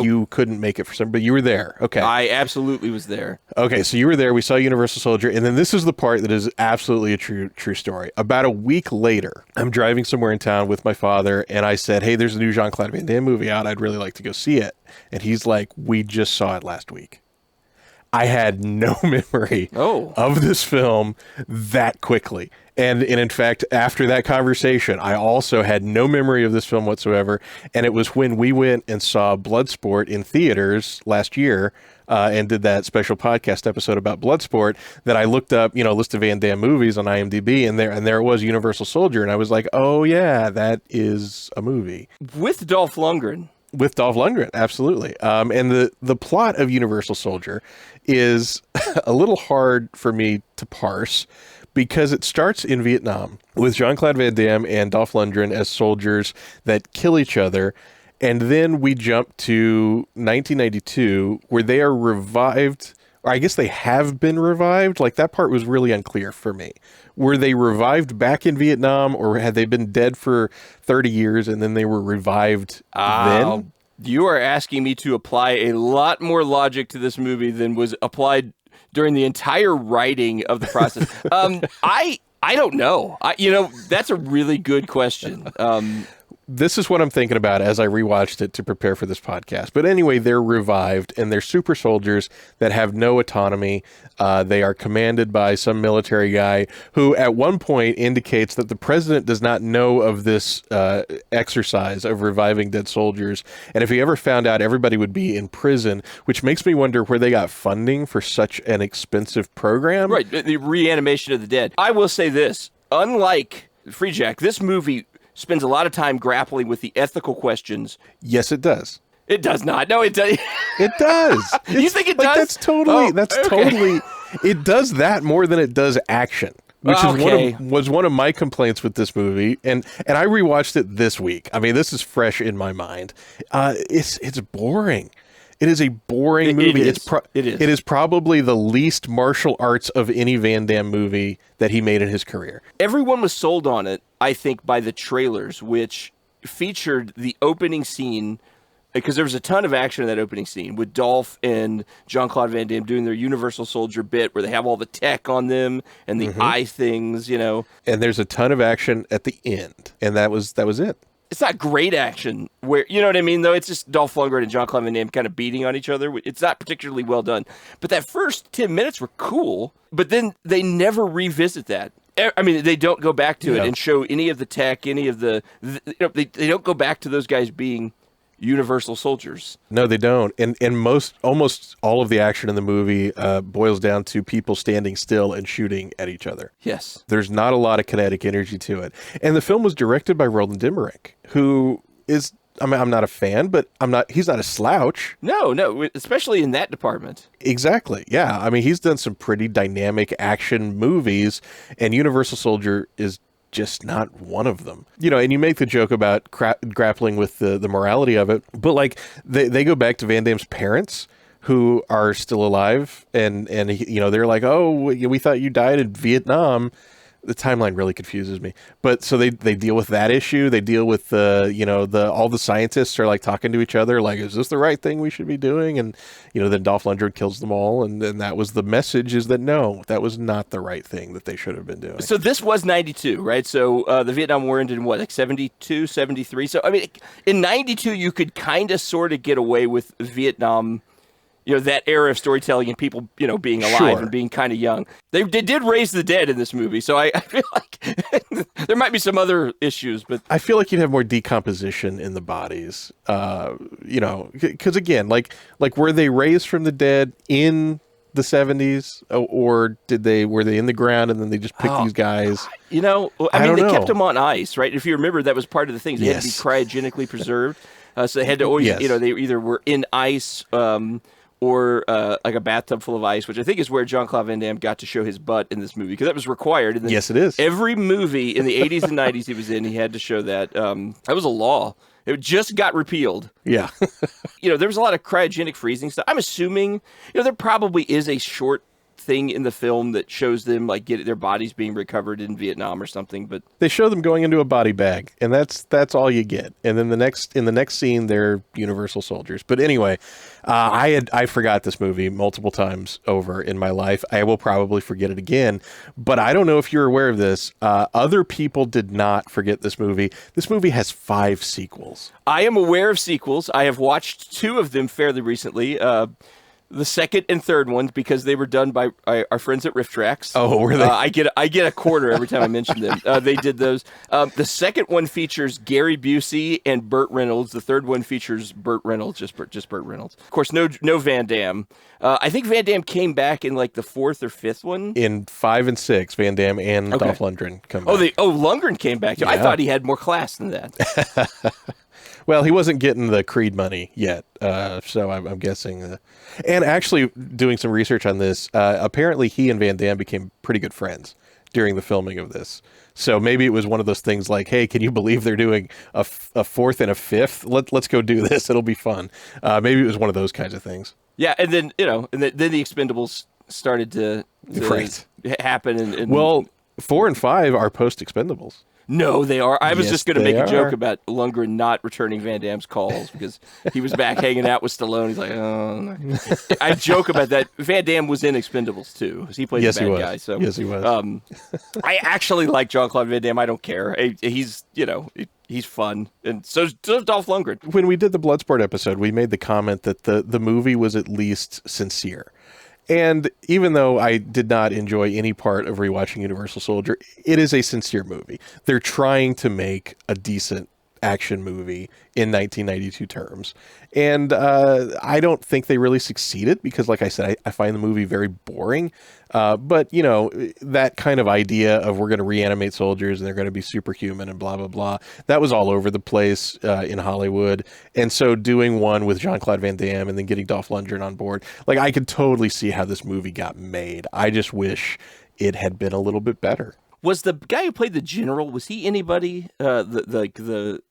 you couldn't make it for some, but you were there. Okay. I absolutely was there. Okay, so you were there. We saw Universal Soldier, and then this is the part that is absolutely a true story. About a week later, I'm driving somewhere in town with my father, and I said, hey, there's a new Jean-Claude Van Damme movie out. I'd really like to go see it. And he's like, we just saw it last week. I had no memory Oh. of this film that quickly. And in fact, after that conversation, I also had no memory of this film whatsoever. And it was when we went and saw Bloodsport in theaters last year and did that special podcast episode about Bloodsport that I looked up, a list of Van Damme movies on IMDb, and there it was, Universal Soldier. And I was like, oh, yeah, that is a movie. With Dolph Lundgren. With Dolph Lundgren, absolutely. And the plot of Universal Soldier is a little hard for me to parse because it starts in Vietnam with Jean-Claude Van Damme and Dolph Lundgren as soldiers that kill each other. And then we jump to 1992 where they are revived, or I guess they have been revived. Like, that part was really unclear for me. Were they revived back in Vietnam, or had they been dead for 30 years and then they were revived then? You are asking me to apply a lot more logic to this movie than was applied during the entire writing of the process. I don't know. That's a really good question. This is what I'm thinking about as I rewatched it to prepare for this podcast. But anyway, they're revived, and they're super soldiers that have no autonomy. They are commanded by some military guy who at one point indicates that the president does not know of this exercise of reviving dead soldiers. And if he ever found out, everybody would be in prison, which makes me wonder where they got funding for such an expensive program. Right, the reanimation of the dead. I will say this. Unlike Free Jack, this movie spends a lot of time grappling with the ethical questions. Yes, it does. It does not. No, it does. It does. You think it does? That's totally. It does that more than it does action, which was one of my complaints with this movie. And I rewatched it this week. I mean, this is fresh in my mind. It's boring. It is a boring movie. It is. It is probably the least martial arts of any Van Damme movie that he made in his career. Everyone was sold on it, I think, by the trailers, which featured the opening scene, because there was a ton of action in that opening scene with Dolph and Jean-Claude Van Damme doing their Universal Soldier bit where they have all the tech on them and the eye things, And there's a ton of action at the end, and that was it. It's not great action where, you know what I mean, though? It's just Dolph Lundgren and Jean-Claude Van Damme kind of beating on each other. It's not particularly well done. But that first 10 minutes were cool, but then they never revisit that. I mean, they don't go back to it and show any of the tech, any of they don't go back to those guys being Universal Soldiers. No, they don't. And almost all of the action in the movie boils down to people standing still and shooting at each other. Yes. There's not a lot of kinetic energy to it. And the film was directed by Roland Emmerich, who is, I'm not a fan, but he's not a slouch. No, especially in that department. Exactly. Yeah. I mean, he's done some pretty dynamic action movies, and Universal Soldier is just not one of them. And you make the joke about grappling with the morality of it, but like they go back to Van Damme's parents who are still alive, and they're like, oh, we thought you died in Vietnam. The timeline really confuses me, but so they deal with that issue. They deal with all the scientists are like talking to each other, like, is this the right thing we should be doing? And then Dolph Lundgren kills them all, and that was the message: is that no, that was not the right thing that they should have been doing. So this was 92, right? So the Vietnam War ended in what, like 72, 73? So I mean, in 92, you could kind of sort of get away with Vietnam. That era of storytelling and people, being alive and being kind of young. They did raise the dead in this movie, so I feel like there might be some other issues, but I feel like you'd have more decomposition in the bodies, because again, like were they raised from the dead in the 70s, or were they in the ground and then they just picked these guys? They kept them on ice, right? If you remember, that was part of the thing. They had to be cryogenically preserved, so they had to always, they either were in ice, or like a bathtub full of ice, which I think is where Jean-Claude Van Damme got to show his butt in this movie, because that was required. And yes, it is. Every movie in the 80s and 90s he was in, he had to show that. That was a law. It just got repealed. Yeah. There was a lot of cryogenic freezing stuff. I'm assuming, there probably is a short thing in the film that shows them like get their bodies being recovered in Vietnam or something, but they show them going into a body bag, and that's all you get. And then in the next scene, they're Universal Soldiers. But anyway, I forgot this movie multiple times over in my life. I will probably forget it again, but I don't know if you're aware of this. Other people did not forget this movie. This movie has 5 sequels. I am aware of sequels. I have watched 2 of them fairly recently. The second and third ones, because they were done by our friends at Riff Tracks. Oh, were they? I get a quarter every time I mention them. They did those. The second one features Gary Busey and Burt Reynolds. The third one features Burt Reynolds, just Burt Reynolds. Of course, no Van Damme. I think Van Damme came back in like the fourth or fifth one. In 5 and 6, Van Damme and Dolph Lundgren come back. Lundgren came back too. Yeah. I thought he had more class than that. Well, he wasn't getting the Creed money yet, so I'm guessing. And actually, doing some research on this, apparently he and Van Damme became pretty good friends during the filming of this. So maybe it was one of those things like, hey, can you believe they're doing a fourth and a fifth? Let's go do this. It'll be fun. Maybe it was one of those kinds of things. Yeah, and then then the Expendables started to happen. And well, 4 and 5 are post Expendables. No, they are. I was Yes, just going to make they a joke are. about Lundgren not returning Van Damme's calls because he was back hanging out with Stallone. He's like, oh. No. I joke about that. Van Damme was in Expendables too, because he played the bad guy. So yes, he was. I actually like Jean-Claude Van Damme. I don't care. He's he's fun, and so's Dolph Lundgren. When we did the Bloodsport episode, we made the comment that the movie was at least sincere. And even though I did not enjoy any part of rewatching Universal Soldier, it is a sincere movie. They're trying to make a decent action movie in 1992 terms. And I don't think they really succeeded because, like I said, I find the movie very boring. But, you know, that kind of idea of we're going to reanimate soldiers and they're going to be superhuman and blah, blah, blah, that was all over the place in Hollywood. And so doing one with Jean-Claude Van Damme and then getting Dolph Lundgren on board, like I could totally see how this movie got made. I just wish it had been a little bit better. Was the guy who played the general, was he anybody, the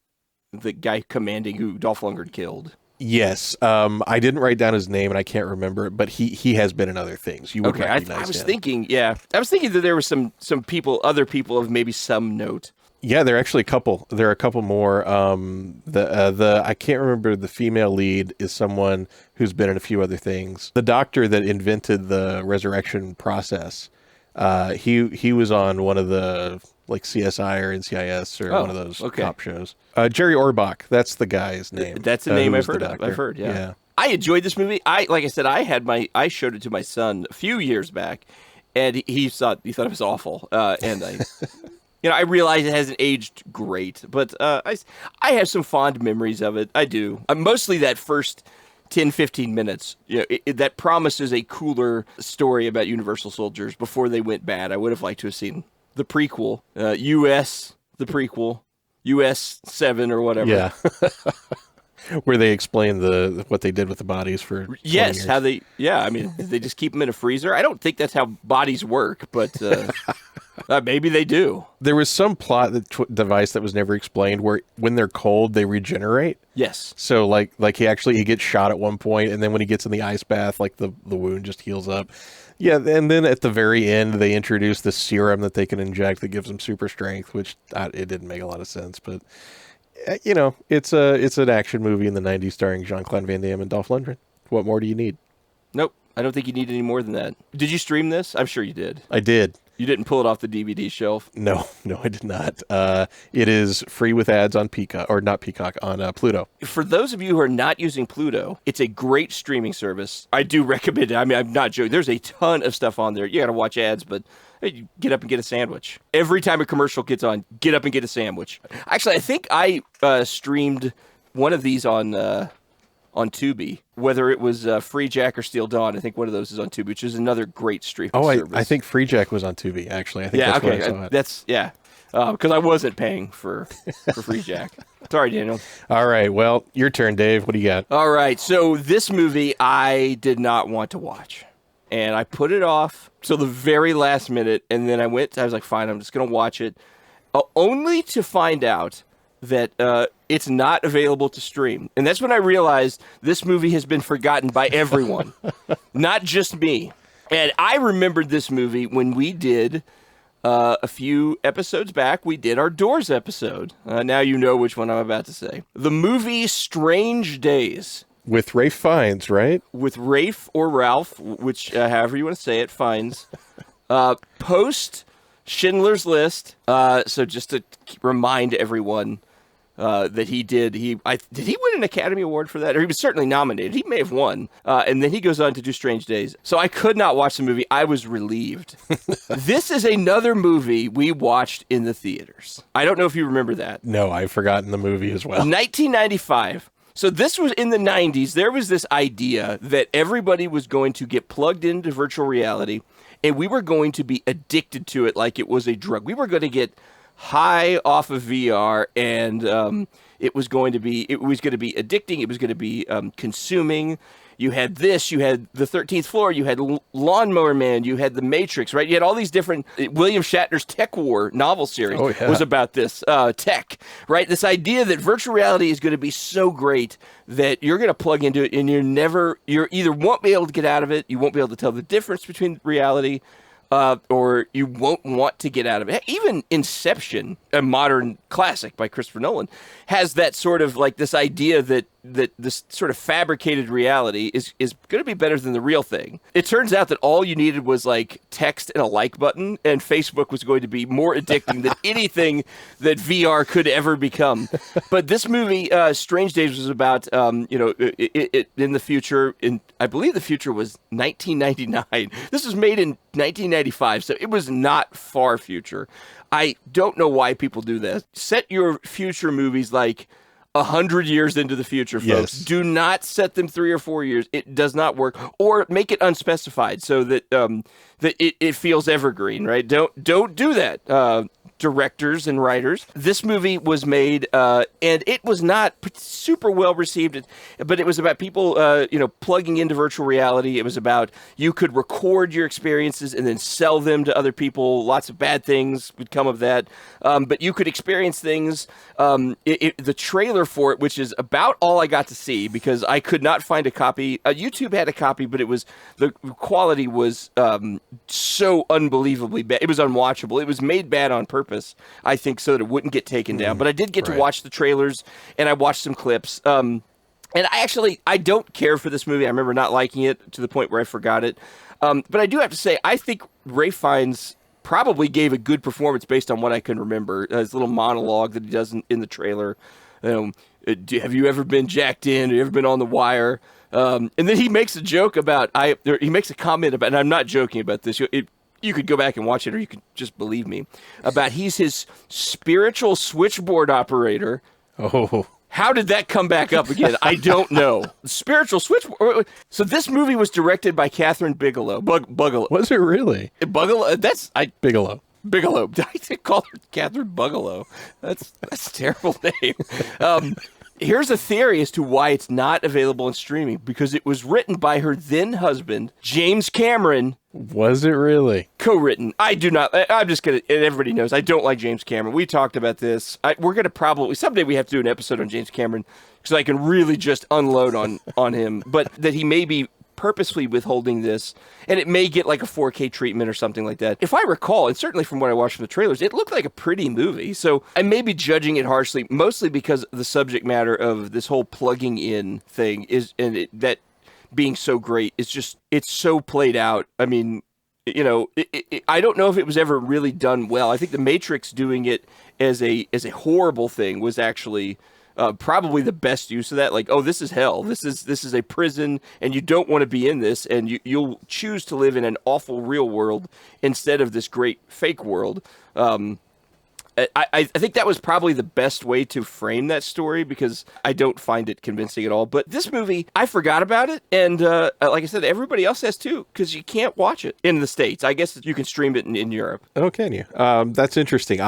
guy commanding who Dolph Lundgren killed? Yes. I didn't write down his name and I can't remember it, but he has been in other things. You would recognize I was him. thinking that there were some people, other people of maybe some note. Yeah, there are actually a couple. There are a couple more. I can't remember, the female lead is someone who's been in a few other things. The doctor that invented the resurrection process, he was on one of the like CSI or NCIS or one of those cop shows. Jerry Orbach, that's the guy's name. That's a name I've heard of. I've heard, yeah. I enjoyed this movie. Like I said, I showed it to my son a few years back, and he thought it was awful. And I realize it hasn't aged great, but I have some fond memories of it. I do. Mostly that first 10, 15 minutes, that promises a cooler story about Universal Soldiers before they went bad. I would have liked to have seen the prequel, the prequel, US 7 or whatever. Yeah. Where they explain what they did with the bodies for 20 years. How they, they just keep them in a freezer. I don't think that's how bodies work, but maybe they do. There was some plot device that was never explained where when they're cold, they regenerate. Yes. So like he gets shot at one point, and then when he gets in the ice bath, like the wound just heals up. Yeah, and then at the very end, they introduce this serum that they can inject that gives them super strength, which it didn't make a lot of sense. But, it's an action movie in the 90s starring Jean-Claude Van Damme and Dolph Lundgren. What more do you need? Nope. I don't think you need any more than that. Did you stream this? I'm sure you did. I did. You didn't pull it off the DVD shelf? No, I did not. It is free with ads on Peacock, or not Peacock, on Pluto. For those of you who are not using Pluto, it's a great streaming service. I do recommend it. I mean, I'm not joking. There's a ton of stuff on there. You got to watch ads, but hey, get up and get a sandwich. Every time a commercial gets on, get up and get a sandwich. Actually, I think I streamed one of these on Tubi, whether it was Free Jack or Steel Dawn. I think one of those is on Tubi, which is another great streaming service. I think Free Jack was on Tubi, actually. I think that's where I saw it. Because I wasn't paying for Free Jack. Sorry, Daniel. All right, well, your turn, Dave. What do you got? All right, so this movie I did not want to watch. And I put it off till the very last minute, and then I was like, fine, I'm just going to watch it. Only to find out that it's not available to stream. And that's when I realized this movie has been forgotten by everyone, not just me. And I remembered this movie when we did, a few episodes back, we did our Doors episode. Now you know which one I'm about to say. The movie Strange Days. With Rafe Fiennes, right? With Rafe or Ralph, which, however you want to say it, Fiennes. Post Schindler's List. So just to remind everyone, that he did. Did he win an Academy Award for that? Or he was certainly nominated. He may have won. And then he goes on to do Strange Days. So I could not watch the movie. I was relieved. This is another movie we watched in the theaters. I don't know if you remember that. No, I've forgotten the movie as well. 1995. So this was in the 90s. There was this idea that everybody was going to get plugged into virtual reality, and we were going to be addicted to it like it was a drug. We were going to get high off of VR, and it was going to be addicting. It was going to be consuming. You had this, you had the 13th Floor, you had Lawnmower Man, you had The Matrix, right? You had all these different, William Shatner's Tech War novel series was about this, tech, right? This idea that virtual reality is going to be so great that you're going to plug into it and you're either won't be able to get out of it, you won't be able to tell the difference between reality, or you won't want to get out of it. Even Inception, a modern classic by Christopher Nolan, has that sort of like this idea that this sort of fabricated reality is going to be better than the real thing. It turns out that all you needed was like text and a like button, and Facebook was going to be more addicting than anything that VR could ever become. But this movie, Strange Days, was about, it in the future, I believe the future was 1999. This was made in 1995, so it was not far future. I don't know why people do this. Set your future movies like 100 years into the future, folks. Yes. Do not set them 3 or 4 years. It does not work. Or make it unspecified so that it feels evergreen, right? Don't do that. Directors and writers. This movie was made, and it was not super well received, but it was about people, plugging into virtual reality. It was about you could record your experiences and then sell them to other people. Lots of bad things would come of that, but you could experience things. The trailer for it, which is about all I got to see because I could not find a copy. YouTube had a copy, but the quality was so unbelievably bad. It was unwatchable. It was made bad on purpose, I think, so that it wouldn't get taken down. But I did get to watch the trailers, and I watched some clips. And I don't care for this movie. I remember not liking it to the point where I forgot it. But I do have to say, I think Ralph Fiennes probably gave a good performance based on what I can remember. His little monologue that he does in the trailer. Have you ever been jacked in? Have you ever been on the wire? And then he makes a joke about, he makes a comment about, and I'm not joking about this. You could go back and watch it, or you could just believe me, about he's his spiritual switchboard operator. Oh. How did that come back up again? I don't know. Spiritual switchboard. So this movie was directed by Catherine Bigelow. Bigelow. Was it really? Bigelow. Bigelow. Bigelow. I call her Catherine Bigelow. That's a terrible name. Here's a theory as to why it's not available in streaming, because it was written by her then husband, James Cameron. Was it really? Co-written. I'm just going to, and everybody knows, I don't like James Cameron. We talked about this. We're going to probably, someday we have to do an episode on James Cameron, because I can really just unload on him. But that he may be purposely withholding this, and it may get like a 4K treatment or something like that. If I recall, and certainly from what I watched from the trailers, it looked like a pretty movie. So I may be judging it harshly, mostly because the subject matter of this whole plugging in thing is, and that being so great, it's so played out. I mean, I don't know if it was ever really done well. I think The Matrix doing it as a horrible thing was actually probably the best use of that. Like, oh, this is hell. This is a prison, and you don't want to be in this, and you'll choose to live in an awful real world instead of this great fake world. I think that was probably the best way to frame that story, because I don't find it convincing at all. But this movie, I forgot about it, and like I said, everybody else has too, because you can't watch it in the States. I guess you can stream it in Europe. Oh, can you? That's interesting.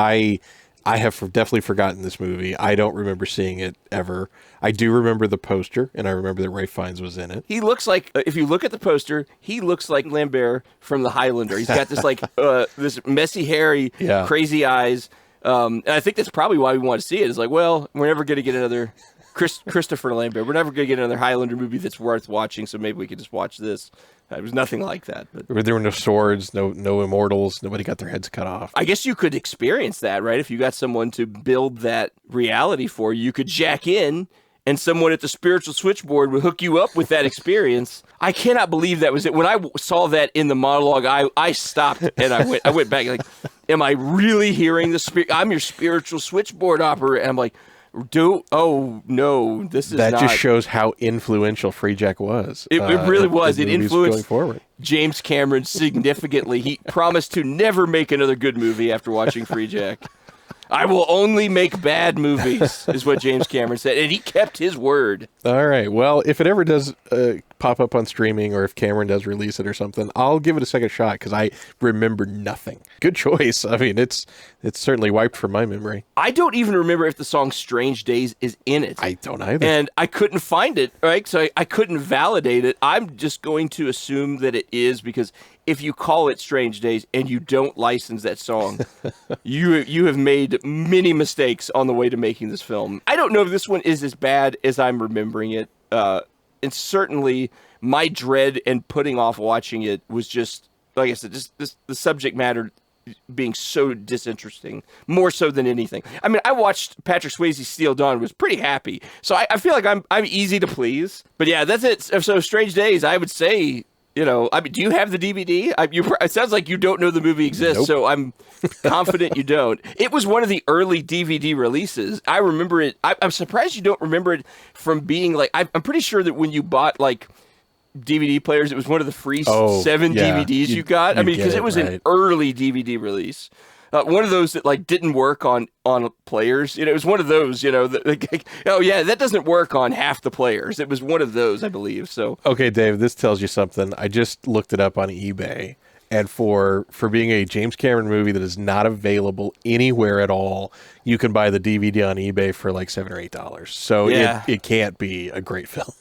I have definitely forgotten this movie. I don't remember seeing it ever. I do remember the poster, and I remember that Ralph Fiennes was in it. He looks like, if you look at the poster, he looks like Lambert from The Highlander. He's got this like this messy, hairy, crazy eyes. And I think that's probably why we want to see it. It's like, well, we're never going to get another Christopher Lambert. We're never going to get another Highlander movie that's worth watching, so maybe we could just watch this. It was nothing like that. But there were no swords, no immortals. Nobody got their heads cut off. I guess you could experience that, right? If you got someone to build that reality for you, you could jack in, and someone at the spiritual switchboard would hook you up with that experience. I cannot believe that was it. When I saw that in the monologue, I stopped, and I went back like, am I really hearing the spirit? I'm your spiritual switchboard operator. And I'm like, Oh no, this is That not. just shows how influential Freejack was. It really was. It movies influenced going forward. James Cameron significantly. He promised to never make another good movie after watching Freejack. I will only make bad movies, is what James Cameron said, and he kept his word. All right. Well, if it ever does pop up on streaming, or if Cameron does release it or something, I'll give it a second shot because I remember nothing. Good choice. I mean, it's certainly wiped from my memory. I don't even remember if the song "Strange Days" is in it. I don't either. And I couldn't find it, right? So I couldn't validate it. I'm just going to assume that it is, because if you call it Strange Days and you don't license that song, you have made many mistakes on the way to making this film. I don't know if this one is as bad as I'm remembering it. And certainly my dread and putting off watching it was just, like I said, just the subject matter being so disinteresting, more so than anything. I mean, I watched Patrick Swayze's Steel Dawn, was pretty happy. So I feel like I'm easy to please. But yeah, that's it. So Strange Days, I would say, I mean, do you have the DVD? It sounds like you don't know the movie exists, Nope. so I'm confident you don't. It was one of the early DVD releases. I remember it. I'm surprised you don't remember it from being like, I'm pretty sure that when you bought like DVD players, it was one of the free 7 DVDs you got. I mean, because it was an early DVD release. One of those that like didn't work on players. It was one of those, oh yeah, that doesn't work on half the players. It was one of those, I believe. So Okay, Dave, this tells you something. I just looked it up on eBay, and for being a James Cameron movie that is not available anywhere at all, you can buy the DVD on eBay for like $7 or $8. So Yeah. it can't be a great film.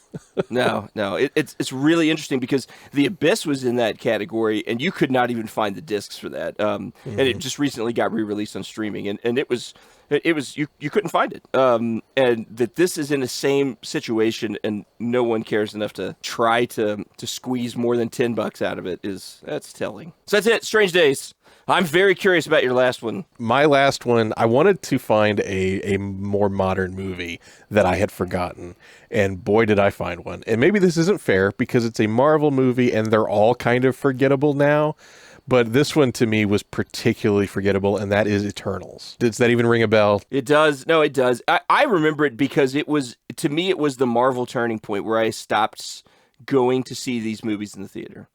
No, it's really interesting because The Abyss was in that category, and you could not even find the discs for that. And it just recently got re-released on streaming, and it was you couldn't find it. And that this is in the same situation, and no one cares enough to try to squeeze more than $10 out of it that's telling. So that's it. Strange Days. I'm very curious about your last one. My last one, I wanted to find a more modern movie that I had forgotten, and boy, did I find one. And maybe this isn't fair because it's a Marvel movie and they're all kind of forgettable now, but this one to me was particularly forgettable, and that is Eternals. Does that even ring a bell? It does. No, it does. I remember it because to me, it was the Marvel turning point where I stopped going to see these movies in the theater.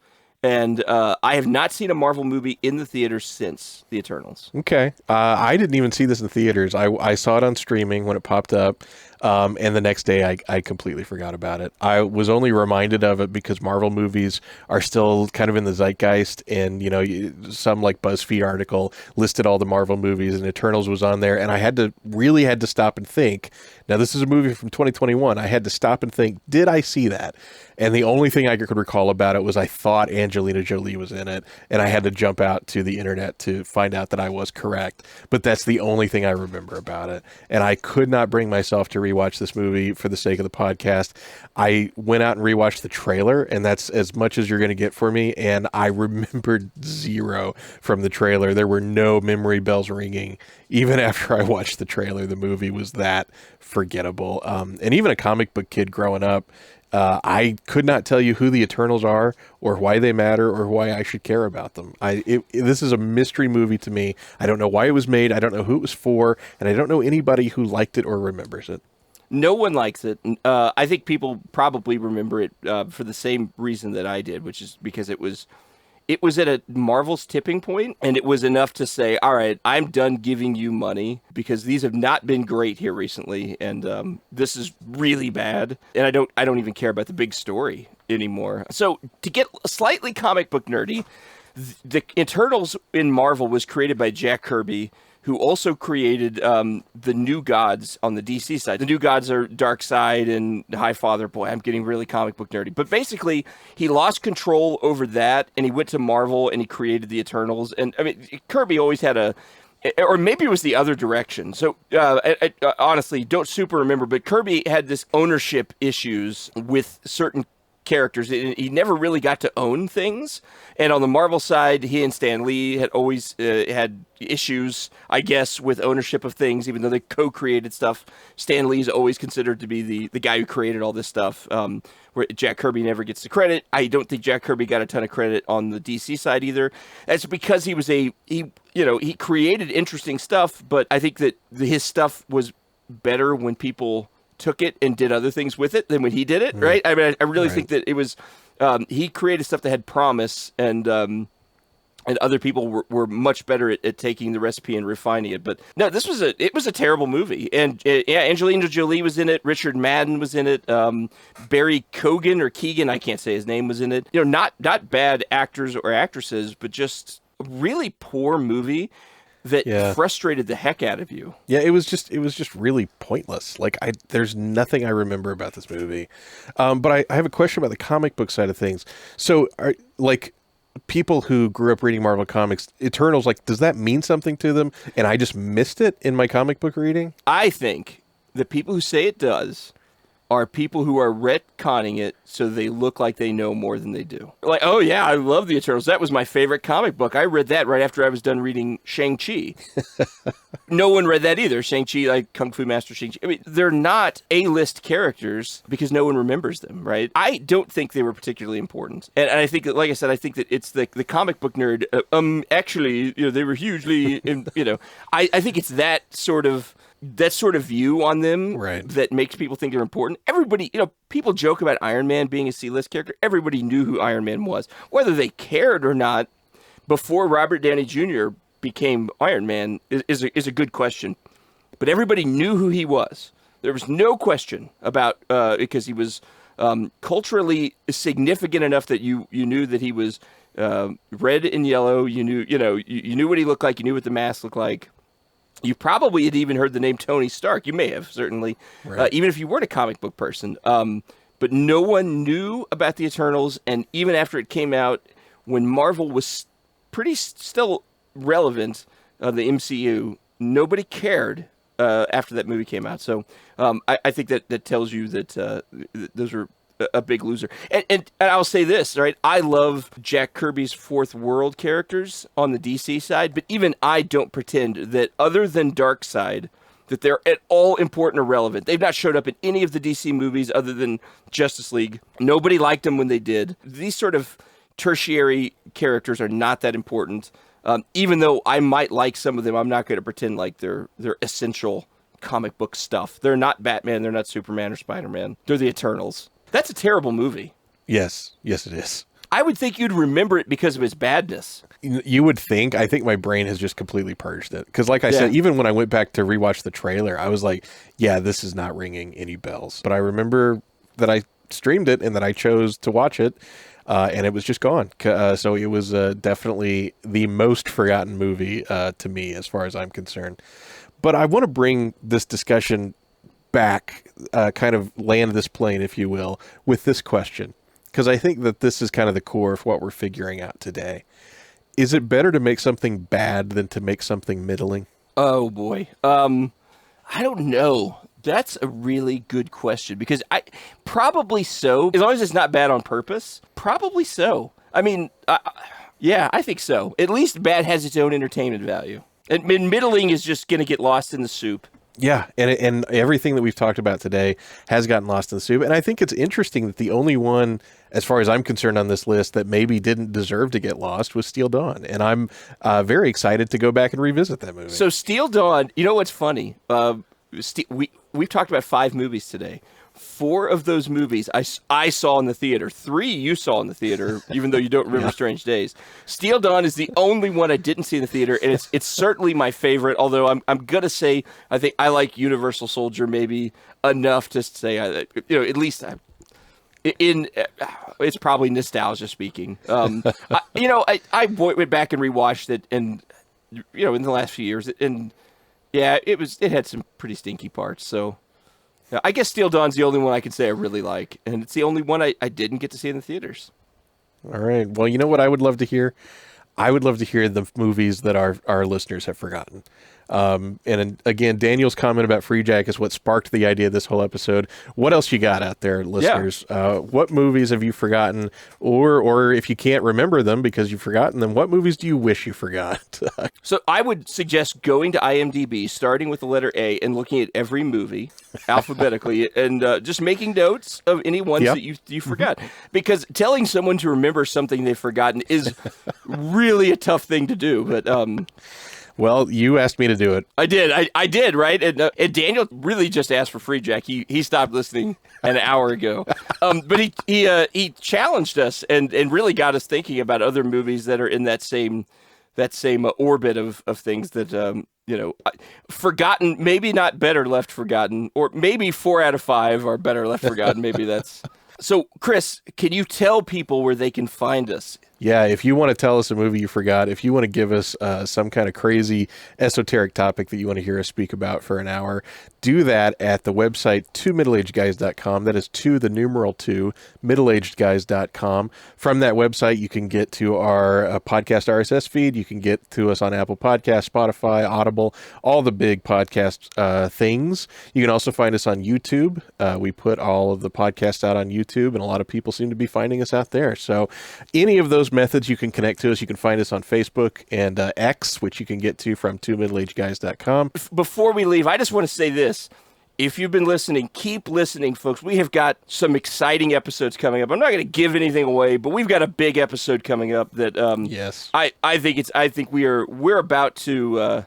And I have not seen a Marvel movie in the theater since The Eternals. Okay. I didn't even see this in the theaters. I saw it on streaming when it popped up, and the next day I completely forgot about it. I was only reminded of it because Marvel movies are still kind of in the zeitgeist, and some like BuzzFeed article listed all the Marvel movies, and Eternals was on there, and I really had to stop and think. Now, this is a movie from 2021. I had to stop and think, did I see that? And the only thing I could recall about it was I thought Angelina Jolie was in it, and I had to jump out to the internet to find out that I was correct. But that's the only thing I remember about it. And I could not bring myself to rewatch this movie for the sake of the podcast. I went out and rewatched the trailer, and that's as much as you're going to get for me. And I remembered zero from the trailer. There were no memory bells ringing. Even after I watched the trailer, the movie was that forgettable. And even a comic book kid growing up, I could not tell you who the Eternals are or why they matter or why I should care about them. This is a mystery movie to me. I don't know why it was made. I don't know who it was for, and I don't know anybody who liked it or remembers it. No one likes it. I think people probably remember it for the same reason that I did, which is because it was at a Marvel's tipping point, and it was enough to say, all right, I'm done giving you money because these have not been great here recently, and this is really bad, and I don't even care about the big story anymore. So to get slightly comic book nerdy, the Eternals in Marvel was created by Jack Kirby, who also created the New Gods on the DC side. The New Gods are Darkseid and Highfather. Boy, I'm getting really comic book nerdy. But basically, he lost control over that, and he went to Marvel, and he created the Eternals. And, I mean, Kirby always had or maybe it was the other direction. So, I honestly, don't super remember, but Kirby had this ownership issues with certain characters. He never really got to own things. And on the Marvel side, he and Stan Lee had always had issues, I guess, with ownership of things, even though they co-created stuff. Stan Lee's always considered to be the guy who created all this stuff, where Jack Kirby never gets the credit. I don't think Jack Kirby got a ton of credit on the DC side either. That's because he was he created interesting stuff, but I think that his stuff was better when people took it and did other things with it than when he did it, right? I mean, I really think that it was he created stuff that had promise, and other people were much better at taking the recipe and refining it. But no, it was a terrible movie. And yeah, Angelina Jolie was in it. Richard Madden was in it. Barry Keoghan or Keegan, I can't say his name, was in it. You know, not bad actors or actresses, but just a really poor movie that frustrated the heck out of you. Yeah, it was just really pointless. Like there's nothing I remember about this movie. But I have a question about the comic book side of things. So people who grew up reading Marvel Comics, Eternals, like, does that mean something to them? And I just missed it in my comic book reading? I think the people who say it does are people who are retconning it so they look like they know more than they do. Like, oh yeah, I love the Eternals. That was my favorite comic book. I read that right after I was done reading Shang-Chi. No one read that either. Shang-Chi, like Kung Fu Master Shang-Chi. I mean, they're not A-list characters because no one remembers them, right? I don't think they were particularly important. And I think that, like I said, I think that it's the comic book nerd. Actually, you know, they were hugely, you know, I think it's that sort of view on them that makes people think they're important. Everybody, you know, people joke about Iron Man being a C-list character. Everybody knew who Iron Man was. Whether they cared or not before Robert Downey Jr. became Iron Man is a good question. But everybody knew who he was. There was no question about, because he was culturally significant enough that you knew that he was red and yellow. You knew what he looked like. You knew what the mask looked like. You probably had even heard the name Tony Stark. You may have, certainly, even if you weren't a comic book person. But no one knew about the Eternals, and even after it came out, when Marvel was pretty still relevant, the MCU, nobody cared after that movie came out. So I think that tells you that those are a big loser. And I'll say this, right? I love Jack Kirby's Fourth World characters on the DC side, but even I don't pretend that other than Darkseid, that they're at all important or relevant. They've not showed up in any of the DC movies other than Justice League. Nobody liked them when they did. These sort of tertiary characters are not that important. Even though I might like some of them, I'm not going to pretend like they're essential comic book stuff. They're not Batman, they're not Superman or Spider-Man. They're the Eternals. That's a terrible movie. Yes, it is. I would think you'd remember it because of its badness. You would think. I think my brain has just completely purged it. Because like I said, even when I went back to rewatch the trailer, I was like, yeah, this is not ringing any bells. But I remember that I streamed it and that I chose to watch it, and it was just gone. So it was definitely the most forgotten movie to me as far as I'm concerned. But I want to bring this discussion back, kind of land this plane, if you will, with this question. Because I think that this is kind of the core of what we're figuring out today. Is it better to make something bad than to make something middling? Oh, boy. I don't know. That's a really good question, because probably so. As long as it's not bad on purpose, probably so. I mean, yeah, I think so. At least bad has its own entertainment value. And middling is just going to get lost in the soup. Yeah, and everything that we've talked about today has gotten lost in the soup. And I think it's interesting that the only one, as far as I'm concerned on this list, that maybe didn't deserve to get lost was Steel Dawn. And I'm very excited to go back and revisit that movie. So Steel Dawn, you know what's funny? We've talked about 5 movies today. 4 of those movies I saw in the theater. 3 you saw in the theater, even though you don't remember Strange Days. Steel Dawn is the only one I didn't see in the theater, and it's certainly my favorite. Although I'm gonna say I think I like Universal Soldier maybe enough to say at least it's probably nostalgia speaking. I went back and rewatched it, and in the last few years, and yeah, it had some pretty stinky parts. So. I guess Steel Dawn's the only one I can say I really like, and it's the only one I didn't get to see in the theaters. All right. Well, you know what I would love to hear? I would love to hear the movies that our listeners have forgotten. And again, Daniel's comment about Free Jack is what sparked the idea of this whole episode. What else you got out there, listeners? Yeah. What movies have you forgotten? Or if you can't remember them because you've forgotten them, what movies do you wish you forgot? So I would suggest going to IMDb, starting with the letter A, and looking at every movie alphabetically, and just making notes of any ones that you forgot. Because telling someone to remember something they've forgotten is really a tough thing to do. But Well, you asked me to do it. I did. I did, right? And Daniel really just asked for free, Jack. He stopped listening an hour ago. But he challenged us and really got us thinking about other movies that are in that same orbit of things that forgotten, maybe not better left forgotten, or maybe 4 out of 5 are better left forgotten. Maybe that's. So, Chris, can you tell people where they can find us? Yeah, if you want to tell us a movie you forgot, if you want to give us some kind of crazy esoteric topic that you want to hear us speak about for an hour, do that at the website 2middleagedguys.com. That is 2, the numeral 2, middleagedguys.com. From that website, you can get to our podcast RSS feed. You can get to us on Apple Podcasts, Spotify, Audible, all the big podcast things. You can also find us on YouTube. We put all of the podcasts out on YouTube, and a lot of people seem to be finding us out there. So any of those methods you can connect to us. You can find us on Facebook and X, which you can get to from 2middleagedguys.com. Before we leave, I just want to say this. If you've been listening, keep listening, folks. We have got some exciting episodes coming up. I'm not going to give anything away, but we've got a big episode coming up that yes. I think we're about to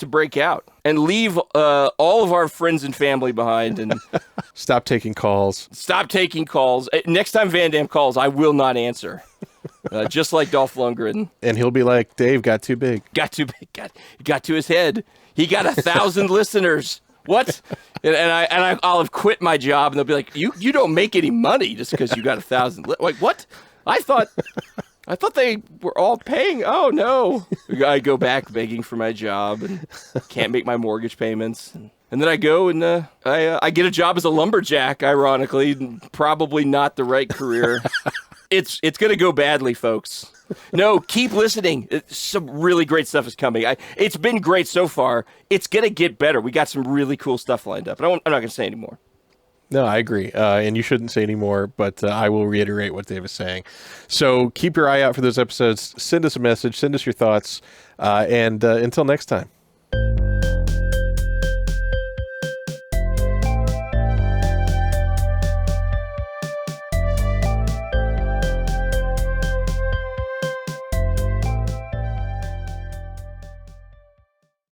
break out and leave all of our friends and family behind and stop taking calls. Stop taking calls. Next time Van Damme calls, I will not answer. Just like Dolph Lundgren. And he'll be like, Dave got too big. Got too big. Got to his head. He got 1,000 listeners. What? And I'll have quit my job, and they'll be like, you don't make any money just because you got 1,000. Like, what? I thought they were all paying. Oh, no. I go back begging for my job and can't make my mortgage payments. And then I go and I get a job as a lumberjack, ironically. Probably not the right career. It's going to go badly, folks. No, keep listening. Some really great stuff is coming. It's been great so far. It's going to get better. We got some really cool stuff lined up. But I'm not going to say anymore. No, I agree. And you shouldn't say anymore, but I will reiterate what Dave is saying. So keep your eye out for those episodes. Send us a message. Send us your thoughts. And until next time.